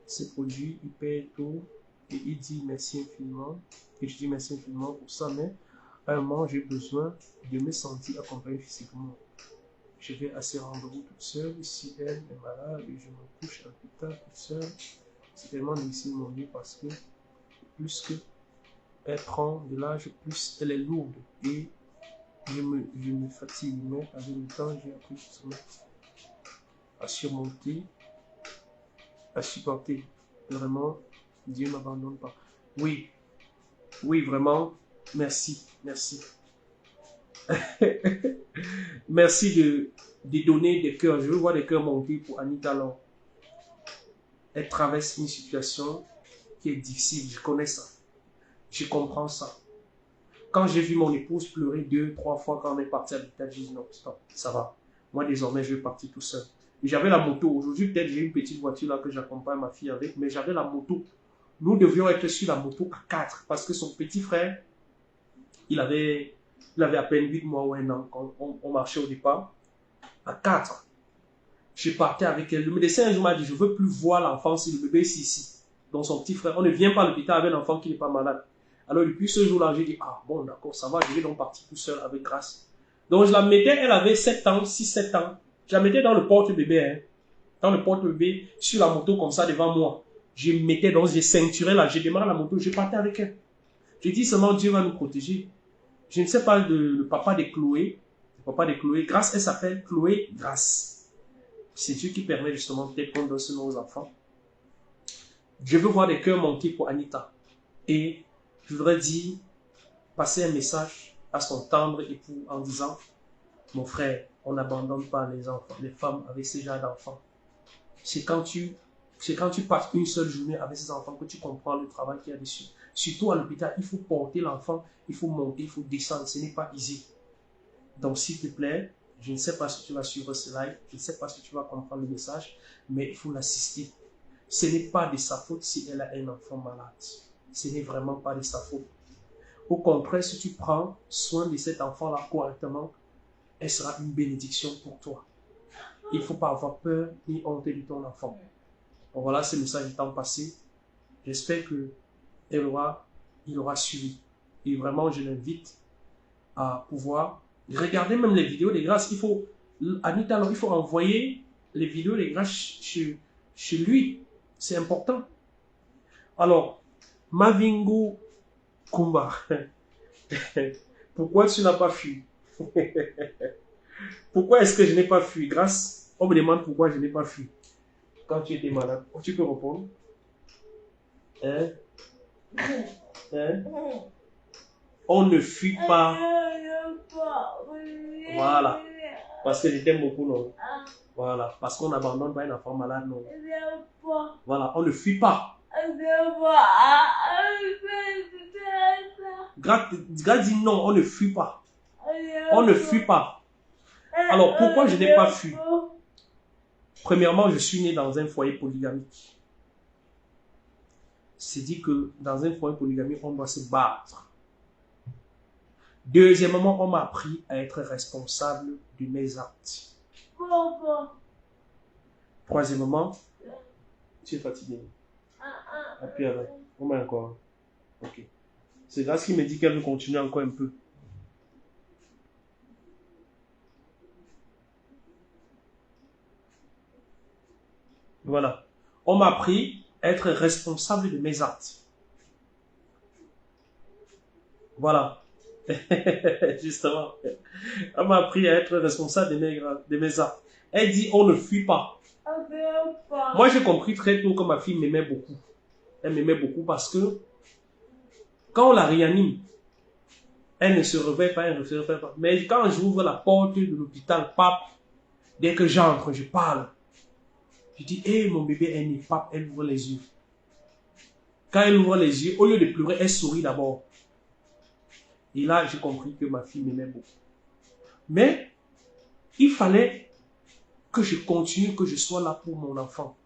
ses produits, il paie tout et il dit merci infiniment. Et je dis merci infiniment pour ça, mais à un moment, j'ai besoin de me sentir accompagné physiquement. Je vais à ses rendez-vous toute seule. Si elle est malade et je me couche à l'hôpital toute seule, c'est tellement difficile mon vie parce que plus que elle prend de l'âge, plus elle est lourde et je me fatigue. Mais avec le temps, j'ai appris justement à surmonter, à supporter. Vraiment, Dieu ne m'abandonne pas. Oui, oui, vraiment, merci, merci. Merci de donner des cœurs. Je veux voir des cœurs monter pour Anita Laure. Elle traverse une situation qui est difficile, je connais ça. Je comprends ça. Quand j'ai vu mon épouse pleurer 2, 3 fois quand on est parti à l'hôpital, j'ai dit non, stop, ça va. Moi, désormais, je vais partir tout seul. Et j'avais la moto. Aujourd'hui, peut-être j'ai une petite voiture là que j'accompagne ma fille avec, mais j'avais la moto. Nous devions être sur la moto à 4 parce que son petit frère, il avait à peine 8 mois ou 1 an quand on marchait au départ. À 4. Je partais avec elle. Le médecin un jour m'a dit, je ne veux plus voir l'enfant si le bébé est ici. Donc son petit frère, on ne vient pas à l'hôpital avec un enfant qui n'est pas malade. Alors depuis ce jour-là, j'ai dit, ah bon d'accord, ça va, je vais donc partir tout seul avec grâce. Donc je la mettais, elle avait 7 ans, 6-7 ans. Je la mettais dans le porte-bébé, hein, dans le porte-bébé, sur la moto comme ça devant moi. Je mettais donc, j'ai ceinturé là, j'ai démarré la moto, je partais avec elle. Je dis seulement Dieu va nous protéger. Je ne sais pas le papa de Chloé, Grâce, elle s'appelle Chloé Grâce. C'est Dieu qui permet justement peut-être qu'on donne ce nom aux enfants. Je veux voir des cœurs manqués pour Anita. Et je voudrais dire, passer un message à son tendre époux en disant, mon frère, on n'abandonne pas les enfants, les femmes avec ces genres d'enfants. C'est quand tu passes une seule journée avec ces enfants que tu comprends le travail qu'il y a dessus. Surtout à l'hôpital, il faut porter l'enfant, il faut monter, il faut descendre. Ce n'est pas easy. Donc, s'il te plaît, je ne sais pas si tu vas suivre ce live, je ne sais pas si tu vas comprendre le message, mais il faut l'assister. Ce n'est pas de sa faute si elle a un enfant malade. Ce n'est vraiment pas de sa faute. Au contraire, si tu prends soin de cet enfant-là correctement, elle sera une bénédiction pour toi. Il ne faut pas avoir peur ni honte de ton enfant. Bon, voilà, ce message étant passé. J'espère qu'il aura suivi. Et vraiment, je l'invite à pouvoir regarder même les vidéos des grâces. Anita, il faut envoyer les vidéos des grâces chez lui. C'est important. Alors, Mavingu Kumba, pourquoi tu n'as pas fui? Pourquoi est-ce que je n'ai pas fui? Grâce, on me demande pourquoi je n'ai pas fui. Quand tu étais malade, tu peux répondre. Hein? Hein? On ne fuit pas. Voilà. Parce que je t'aime beaucoup, non? Voilà. Parce qu'on n'abandonne pas un enfant malade, non? Voilà. On ne fuit pas. Grâce dit non, on ne fuit pas. On ne fuit pas. Alors, pourquoi je n'ai pas fui? Premièrement, je suis né dans un foyer polygamique. C'est dit que dans un foyer polygamique, on doit se battre. Deuxièmement, on m'a appris à être responsable de mes actes. Troisièmement, tu es fatigué. Appuie avec. On met encore. Ok. C'est Grâce qui me dit qu'elle veut continuer encore un peu. Voilà. On m'a appris à être responsable de mes actes. Voilà. Justement. On m'a appris à être responsable de mes actes. Elle dit on ne fuit pas. Moi j'ai compris très tôt que ma fille m'aimait beaucoup. Elle m'aimait beaucoup parce que quand on la réanime, elle ne se réveille pas, elle ne se réveille pas. Mais quand j'ouvre la porte de l'hôpital, pape, dès que j'entre, je parle. Je dis, hé, mon bébé est né, pape, elle ouvre les yeux. Quand elle ouvre les yeux, au lieu de pleurer, elle sourit d'abord. Et là, j'ai compris que ma fille m'aimait beaucoup. Mais, il fallait que je continue, que je sois là pour mon enfant.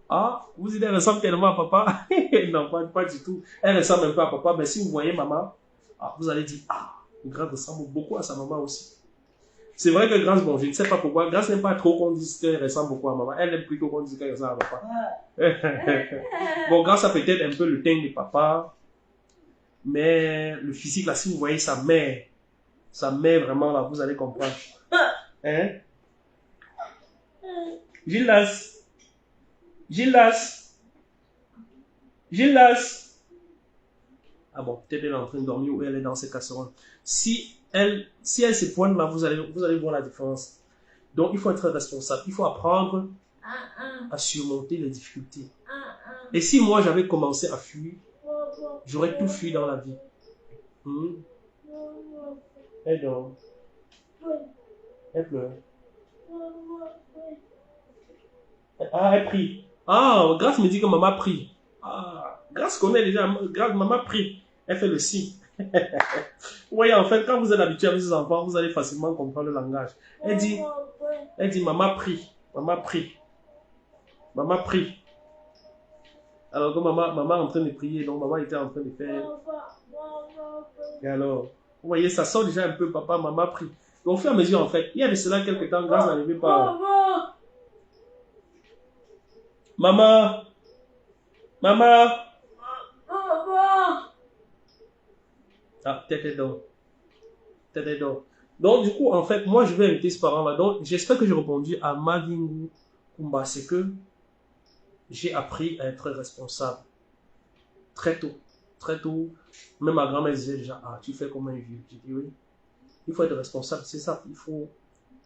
Ah, vous elle ressemble tellement à papa. Non, pas du tout. Elle ressemble un peu à papa, mais si vous voyez maman, ah, vous allez dire, ah, Grace ressemble beaucoup à sa maman aussi. C'est vrai que Grace, bon, je ne sais pas pourquoi, Grace n'aime pas trop qu'on dise qu'elle ressemble beaucoup à maman. Elle aime plutôt qu'on dise qu'elle ressemble à papa. Bon, Grace a peut-être un peu le teint de papa, mais le physique, là, si vous voyez sa mère vraiment, là, vous allez comprendre. Hein? Gildas. Gildas. Gildas. Ah bon, peut-être elle est en train de dormir ou elle est dans ses casseroles. Si elle se pointe là, vous allez voir la différence. Donc, il faut être responsable. Il faut apprendre à surmonter les difficultés. Et si moi, j'avais commencé à fuir, j'aurais tout fui dans la vie. Elle dort. Elle pleure. Ah, elle prie. Ah, Grace me dit que maman prie. Ah, Grace connaît déjà. Grace, maman prie. Elle fait le signe. Vous voyez, en fait, quand vous êtes habitué avec vos enfants, vous allez facilement comprendre le langage. Elle dit, maman prie. Maman prie. Maman prie. Alors que maman est en train de prier, donc maman était en train de faire. Et alors, vous voyez, ça sort déjà un peu, papa, maman prie. Donc, au fur et à mesure, en fait, il y a de cela quelques temps, Grace n'arrivait pas. Maman, maman. Ah, tête d'or. Tête d'or. Donc, du coup, en fait, moi, je vais inviter ce parent-là. Donc, j'espère que j'ai répondu à Mavingu Kumba. C'est que j'ai appris à être responsable. Très tôt. Très tôt. Même ma grand-mère disait déjà, ah, tu fais comme un vieux. J'ai dit oui. Il faut être responsable. C'est ça. Il faut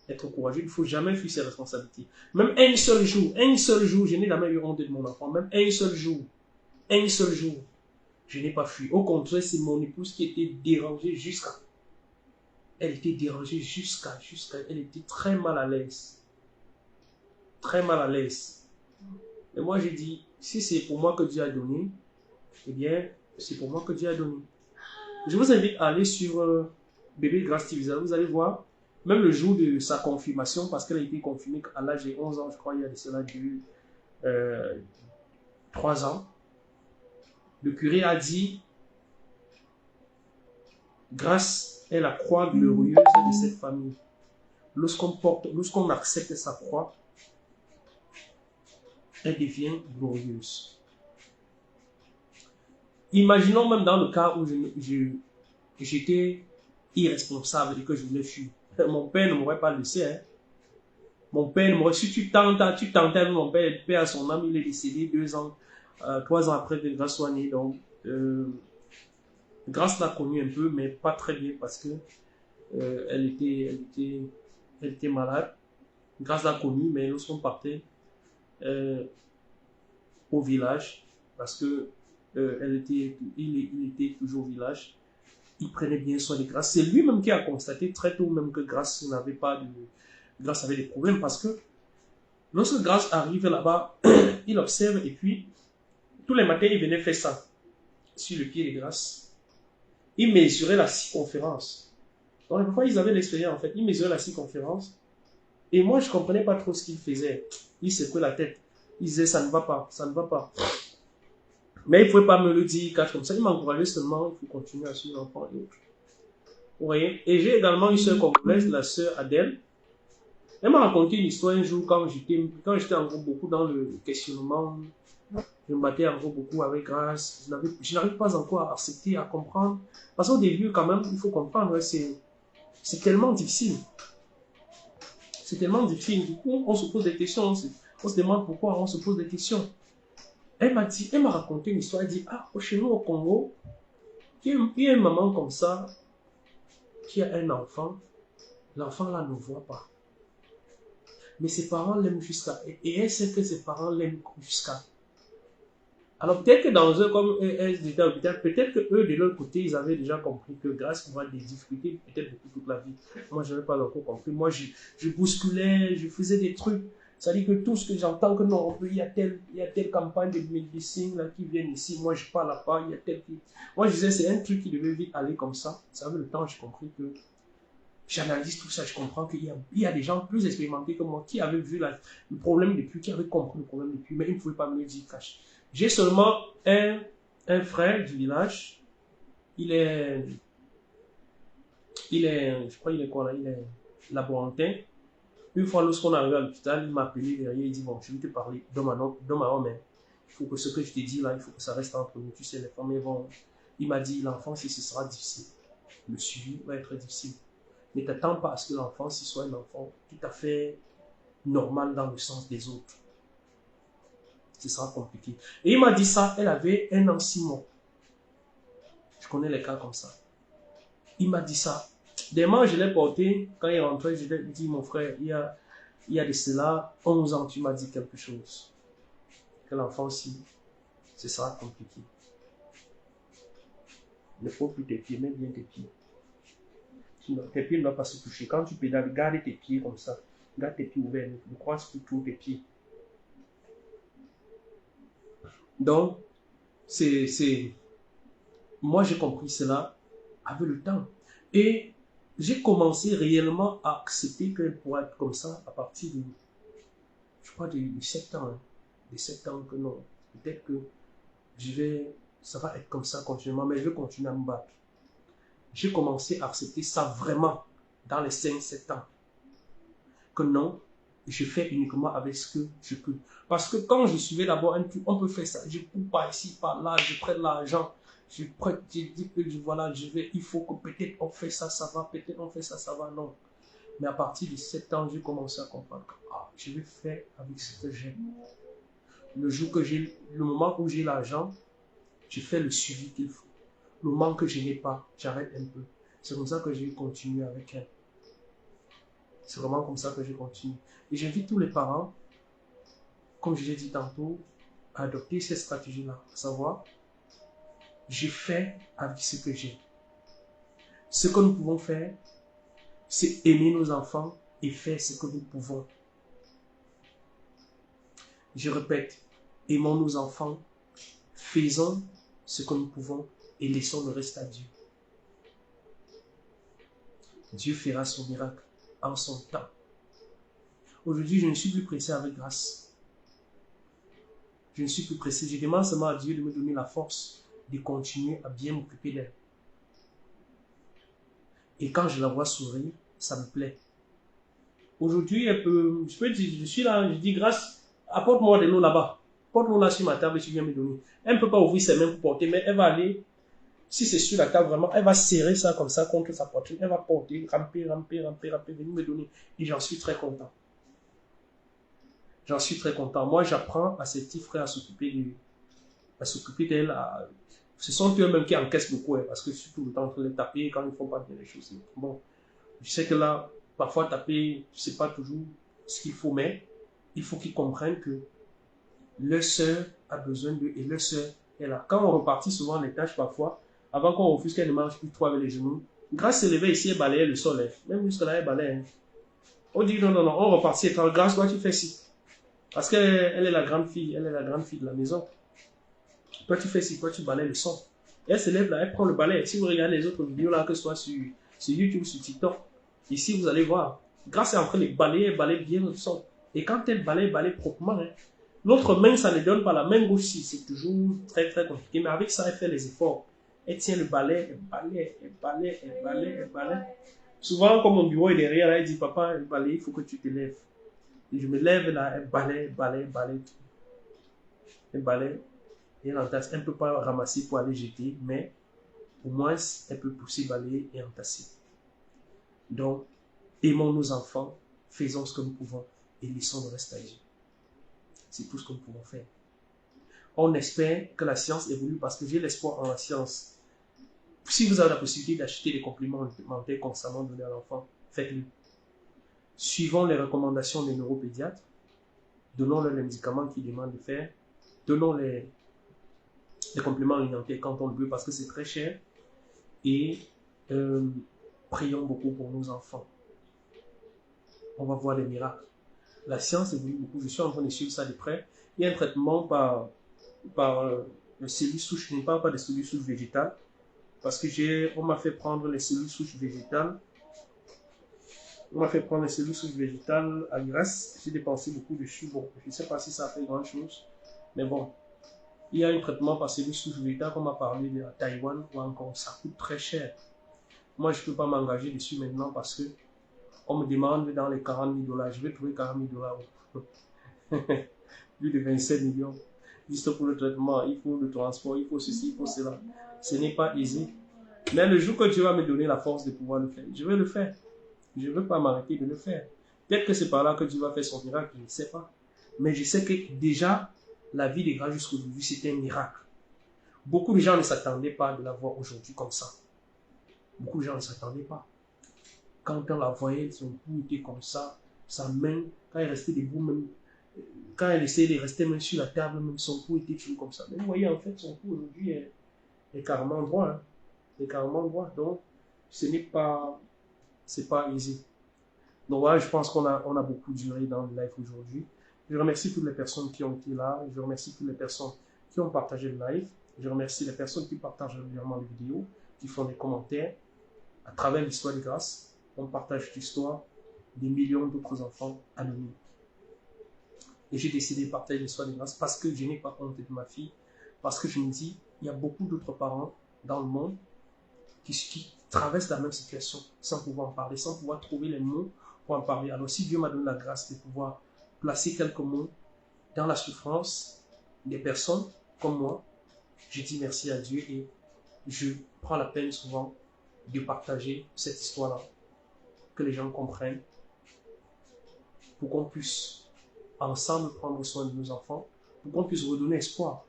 être courageux. Il ne faut jamais fuir ses responsabilités. Même un seul jour, je n'ai jamais eu honte de mon enfant. Même un seul jour, je n'ai pas fui. Au contraire, c'est mon épouse qui était dérangée jusqu'à. Elle était dérangée jusqu'à. Elle était très mal à l'aise. Très mal à l'aise. Et moi, j'ai dit, si c'est pour moi que Dieu a donné, eh bien, c'est pour moi que Dieu a donné. Je vous invite à aller sur Bébé Grace TV. Vous allez voir, même le jour de sa confirmation, parce qu'elle a été confirmée à l'âge de 11 ans, je crois, il y a de cela du 3 ans. Le curé a dit, Grace est la croix glorieuse de cette famille. Lorsqu'on accepte sa croix, elle devient glorieuse. Imaginons même dans le cas où j'étais irresponsable et que je voulais fuir. Mon père ne m'aurait pas laissé. Hein. Mon père ne m'aurait... Si tu tentais, mon père à son âme, il est décédé 3 ans après que Grace soit née. Donc, Grace l'a connu un peu, mais pas très bien parce que elle était malade. Grace l'a connu, mais lorsqu'on partait au village, parce que il était toujours au village, il prenait bien soin de Grace. C'est lui-même qui a constaté très tôt même que Grace Grace avait des problèmes parce que lorsque Grace arrive là-bas, il observe et puis tous les matins il venait faire ça sur le pied de Grace. Il mesurait la circonférence. Donc parfois ils avaient l'expérience en fait. Il mesurait la circonférence et moi je comprenais pas trop ce qu'il faisait. Il secouait la tête. Il disait ça ne va pas, ça ne va pas. Mais il ne pouvait pas me le dire comme ça. Il m'encourageait seulement, il faut continuer à suivre l'enfant et autres. Vous voyez? Et j'ai également une soeur congolaise, la soeur Adèle. Elle m'a raconté une histoire un jour quand j'étais encore beaucoup dans le questionnement. Je me battais encore beaucoup avec Grace. Je n'arrive pas encore à accepter, à comprendre. Parce qu'au début, quand même, il faut comprendre, c'est tellement difficile. C'est tellement difficile. Du coup, on se pose des questions. On se demande pourquoi on se pose des questions. Elle m'a raconté une histoire. Elle dit, ah, chez nous au Congo, il y a une maman comme ça qui a un enfant. L'enfant là ne voit pas. Mais ses parents l'aiment jusqu'à. Et elle sait que ses parents l'aiment jusqu'à. Alors peut-être que dans eux, comme elles étaient à l'hôpital, peut-être que eux de leur côté, ils avaient déjà compris que grâce à des difficultés, peut-être beaucoup toute la vie. Moi, je n'avais pas encore compris. Moi, je bousculais, je faisais des trucs. C'est-à-dire que tout ce que j'entends que non, il y a telle campagne de médecine là, qui viennent ici, moi je parle là-bas, il y a tel qui... Moi je disais, c'est un truc qui devait vite aller comme ça. Ça avait le temps, j'ai compris que J'analyse tout ça, je comprends il y a des gens plus expérimentés que moi qui avaient vu le problème depuis, qui avaient compris le problème depuis, mais ils ne pouvaient pas me le dire cash. J'ai seulement un frère du village. Je crois qu'il est quoi là? Il est laborantin. Une fois, lorsqu'on est arrivé à l'hôpital, il m'a appelé derrière, il dit, bon, je vais te parler de ma homme. Il faut que ce que je t'ai dit là, il faut que ça reste entre nous. Tu sais, les femmes vont... Il m'a dit, l'enfance, ce sera difficile. Le suivi va être difficile. Ne t'attends pas à ce que l'enfant soit un enfant tout à fait normal dans le sens des autres. Ce sera compliqué. Et il m'a dit ça, elle avait 1 an 6 mois. Je connais les cas comme ça. Il m'a dit ça. Des mois, je l'ai porté. Quand il est rentré, je lui ai dit, mon frère, il y a de cela 11 ans, tu m'as dit quelque chose. Que l'enfant, si, ce sera compliqué. Ne faut plus tes pieds, mets bien tes pieds. Tes pieds ne doivent pas se toucher. Quand tu pédales, garde tes pieds comme ça. Garde tes pieds ouverts. Ne croise plus tous tes pieds. Donc, moi, j'ai compris cela avec le temps. Et j'ai commencé réellement à accepter qu'elle pourrait être comme ça à partir de, je crois, de 7 ans. Hein. De 7 ans que non. Peut-être que ça va être comme ça continuellement, mais je vais continuer à me battre. J'ai commencé à accepter ça vraiment dans les 5-7 ans. Que non, je fais uniquement avec ce que je peux. Parce que quand je suivais d'abord un truc, on peut faire ça. Je coupe par ici, par là, je prends l'argent. Je dis que voilà, il faut que peut-être on fait ça, ça va, peut-être on fait ça, ça va, non. Mais à partir de 7 ans, j'ai commencé à comprendre que je vais faire avec ce que j'ai. Le moment où j'ai l'argent, je fais le suivi qu'il faut. Le moment que je n'ai pas, j'arrête un peu. C'est comme ça que j'ai continué avec elle. C'est vraiment comme ça que je continue. Et j'invite tous les parents, comme je l'ai dit tantôt, à adopter cette stratégie-là. À savoir, je fais avec ce que j'ai. Ce que nous pouvons faire, c'est aimer nos enfants et faire ce que nous pouvons. Je répète, aimons nos enfants, faisons ce que nous pouvons et laissons le reste à Dieu. Dieu fera son miracle en son temps. Aujourd'hui, je ne suis plus pressé avec grâce. Je ne suis plus pressé. Je demande seulement à Dieu de me donner la force de continuer à bien m'occuper d'elle. Et quand je la vois sourire, ça me plaît. Aujourd'hui, je suis là, je dis grâce, apporte-moi de l'eau là-bas. Porte-moi là sur ma table et tu viens me donner. Elle ne peut pas ouvrir ses mains pour porter, mais elle va aller, si c'est sur la table vraiment, elle va serrer ça comme ça contre sa poitrine. Elle va porter, ramper, venir me donner. Et j'en suis très content. J'en suis très content. Moi, j'apprends à ces petits frères à s'occuper d'elle. Ce sont eux-mêmes qui encaissent beaucoup, hein, parce que je suis tout le temps en train de taper quand ils ne font pas bien les choses. Bon, je sais que là, parfois taper, ce n'est pas toujours ce qu'il faut, mais il faut qu'ils comprennent que leur sœur a besoin d'eux et leur sœur est là. Quand on repartit souvent les tâches parfois, avant qu'on refuse qu'elle ne mange plus trop avec les genoux, Grâce se levait ici et balayait le sol. Hein. Même jusque-là, elle balayait. Hein. On dit non, on repartit. Quand Grâce, toi, tu fais ci. Parce qu'elle est la grande fille. Elle est la grande fille de la maison. Toi, tu fais ci. Toi, tu balayes le sol. Et elle se lève là, elle prend le balai. Si vous regardez les autres vidéos là, que ce soit sur YouTube, sur TikTok, ici, vous allez voir. Grâce est en train de balayer, elle balaye bien le sol. Et quand elle balaye proprement. Hein. L'autre main, ça ne donne pas. La main gauche, c'est toujours très, très compliqué. Mais avec ça, elle fait les efforts. Elle tient le balai, elle balaye, elle balaye, elle balaye, elle balaye. Souvent, comme mon bureau est derrière, elle dit, papa, elle balaye, il faut que tu te lèves. Et je me lève là, elle balaye, balaye, balaye. Elle balaye. Et elle entasse. Elle ne peut pas ramasser pour aller jeter, mais au moins, elle peut pousser, balayer et entasser. Donc, aimons nos enfants, faisons ce que nous pouvons et laissons le reste à Dieu. C'est tout ce que nous pouvons faire. On espère que la science évolue parce que j'ai l'espoir en la science. Si vous avez la possibilité d'acheter des compléments alimentaires constamment donnés à l'enfant, faites-le. Suivons les recommandations des neuropédiatres. Donnons-leur les médicaments qu'ils demandent de faire. Donnons les compléments alimentaires quand on le veut parce que c'est très cher. Et prions beaucoup pour nos enfants. On va voir les miracles. La science évolue beaucoup. Je suis en train de suivre ça de près. Il y a un traitement par cellules souches. Je ne parle pas des cellules souches végétales. Parce que on m'a fait prendre les cellules souches végétales On m'a fait prendre les cellules souches végétales à Grèce. J'ai dépensé beaucoup dessus. Bon, je ne sais pas si ça a fait grand chose. Mais bon, il y a un traitement par cellules souches végétales qu'on m'a parlé de Taïwan ou encore ça coûte très cher. Moi, je ne peux pas m'engager dessus maintenant parce que on me demande dans les 40 000 dollars. Je vais trouver 40 000 dollars. Plus de 27 millions. Juste pour le traitement, il faut le transport, il faut ceci, il faut cela. Ce n'est pas aisé. Mais le jour que Dieu va me donner la force de pouvoir le faire, je vais le faire. Je ne veux pas m'arrêter de le faire. Peut-être que c'est par là que Dieu va faire son miracle, je ne sais pas. Mais je sais que déjà, la vie de grâce jusqu'aujourd'hui, c'était un miracle. Beaucoup de gens ne s'attendaient pas de la voir aujourd'hui comme ça. Beaucoup de gens ne s'attendaient pas. Quand on la voyait, son cou était comme ça, sa main, quand elle restait debout, même, quand elle essayait de rester même sur la table, même son cou était toujours comme ça. Mais vous voyez, en fait, son cou aujourd'hui est carrément droit. Hein. Est carrément droit. Donc, c'est pas aisé. Donc voilà, je pense qu'on a beaucoup duré dans le live aujourd'hui. Je remercie toutes les personnes qui ont été là. Je remercie toutes les personnes qui ont partagé le live. Je remercie les personnes qui partagent régulièrement les vidéos, qui font des commentaires. À travers l'histoire de grâce, on partage l'histoire des millions d'autres enfants anonymes. Et j'ai décidé de partager l'histoire de grâce parce que je n'ai pas honte de ma fille. Parce que je me dis, il y a beaucoup d'autres parents dans le monde qui traversent la même situation sans pouvoir en parler, sans pouvoir trouver les mots pour en parler. Alors si Dieu m'a donné la grâce de pouvoir placer quelques mots dans la souffrance des personnes comme moi, je dis merci à Dieu et je prends la peine souvent de partager cette histoire-là, que les gens comprennent, pour qu'on puisse ensemble prendre soin de nos enfants, pour qu'on puisse redonner espoir,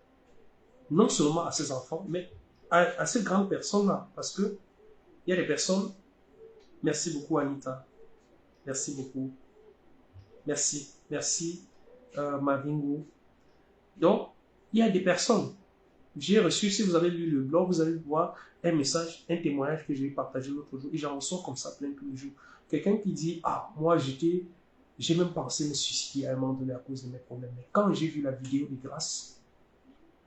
non seulement à ces enfants, mais à ces grandes personnes-là, parce que il y a des personnes, merci beaucoup Anita, merci beaucoup, merci Mavingo. Donc, il y a des personnes, j'ai reçu, si vous avez lu le blog, vous allez voir un message, un témoignage que j'ai partagé l'autre jour, et j'en reçois comme ça plein tous les jours. Quelqu'un qui dit, ah, moi j'ai même pensé me suicider à un moment donné à cause de mes problèmes. Mais quand j'ai vu la vidéo de grâce,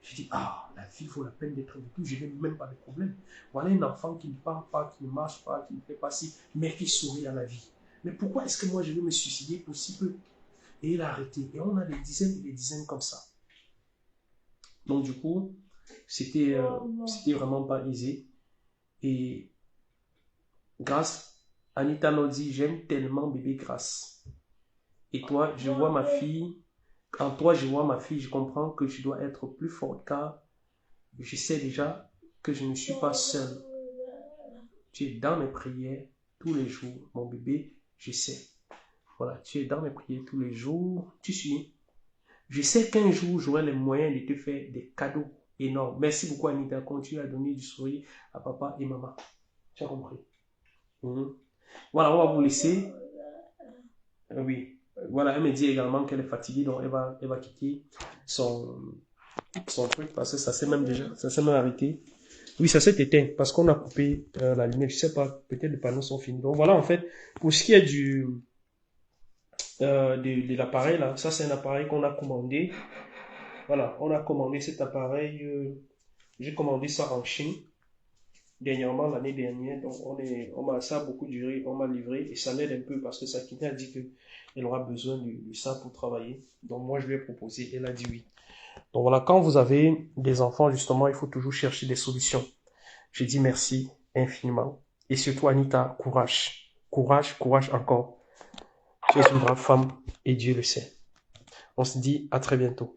j'ai dit, ah, la vie vaut la peine d'être vécue, je n'ai même pas de problème. Voilà un enfant qui ne parle pas, qui ne marche pas, qui ne fait pas ci, mais qui sourit à la vie. Mais pourquoi est-ce que moi je vais me suicider pour si peu? Et il a arrêté. Et on a des dizaines et des dizaines comme ça. Donc du coup, c'était vraiment pas aisé. Et grâce, Anita nous dit, j'aime tellement bébé grâce. Et toi, je vois ma fille, en toi, je vois ma fille, je comprends que je dois être plus forte car je sais déjà que je ne suis pas seule. Tu es dans mes prières tous les jours, mon bébé, je sais. Voilà, tu es dans mes prières tous les jours, tu suis. Je sais qu'un jour, j'aurai les moyens de te faire des cadeaux énormes. Merci beaucoup, Anita. Continue à donner du sourire à papa et maman. Tu as compris? Voilà, on va vous laisser. Oui. Voilà, elle me dit également qu'elle est fatiguée, donc elle va quitter son truc parce que ça s'est même arrêté. Oui, ça s'est éteint parce qu'on a coupé la lumière. Je sais pas, peut-être les panneaux sont finis. Donc voilà, en fait, pour ce qui est de l'appareil là, ça c'est un appareil qu'on a commandé. Voilà, on a commandé cet appareil. J'ai commandé ça en Chine dernièrement, l'année dernière. Donc ça a beaucoup duré, on m'a livré et ça m'aide un peu parce que Sakina a dit qu'elle aura besoin de ça pour travailler. Donc moi je lui ai proposé, elle a dit oui. Donc voilà, quand vous avez des enfants justement, il faut toujours chercher des solutions. Je dis merci infiniment. Et surtout Anita, courage. Courage, courage encore. Tu es une brave femme et Dieu le sait. On se dit à très bientôt.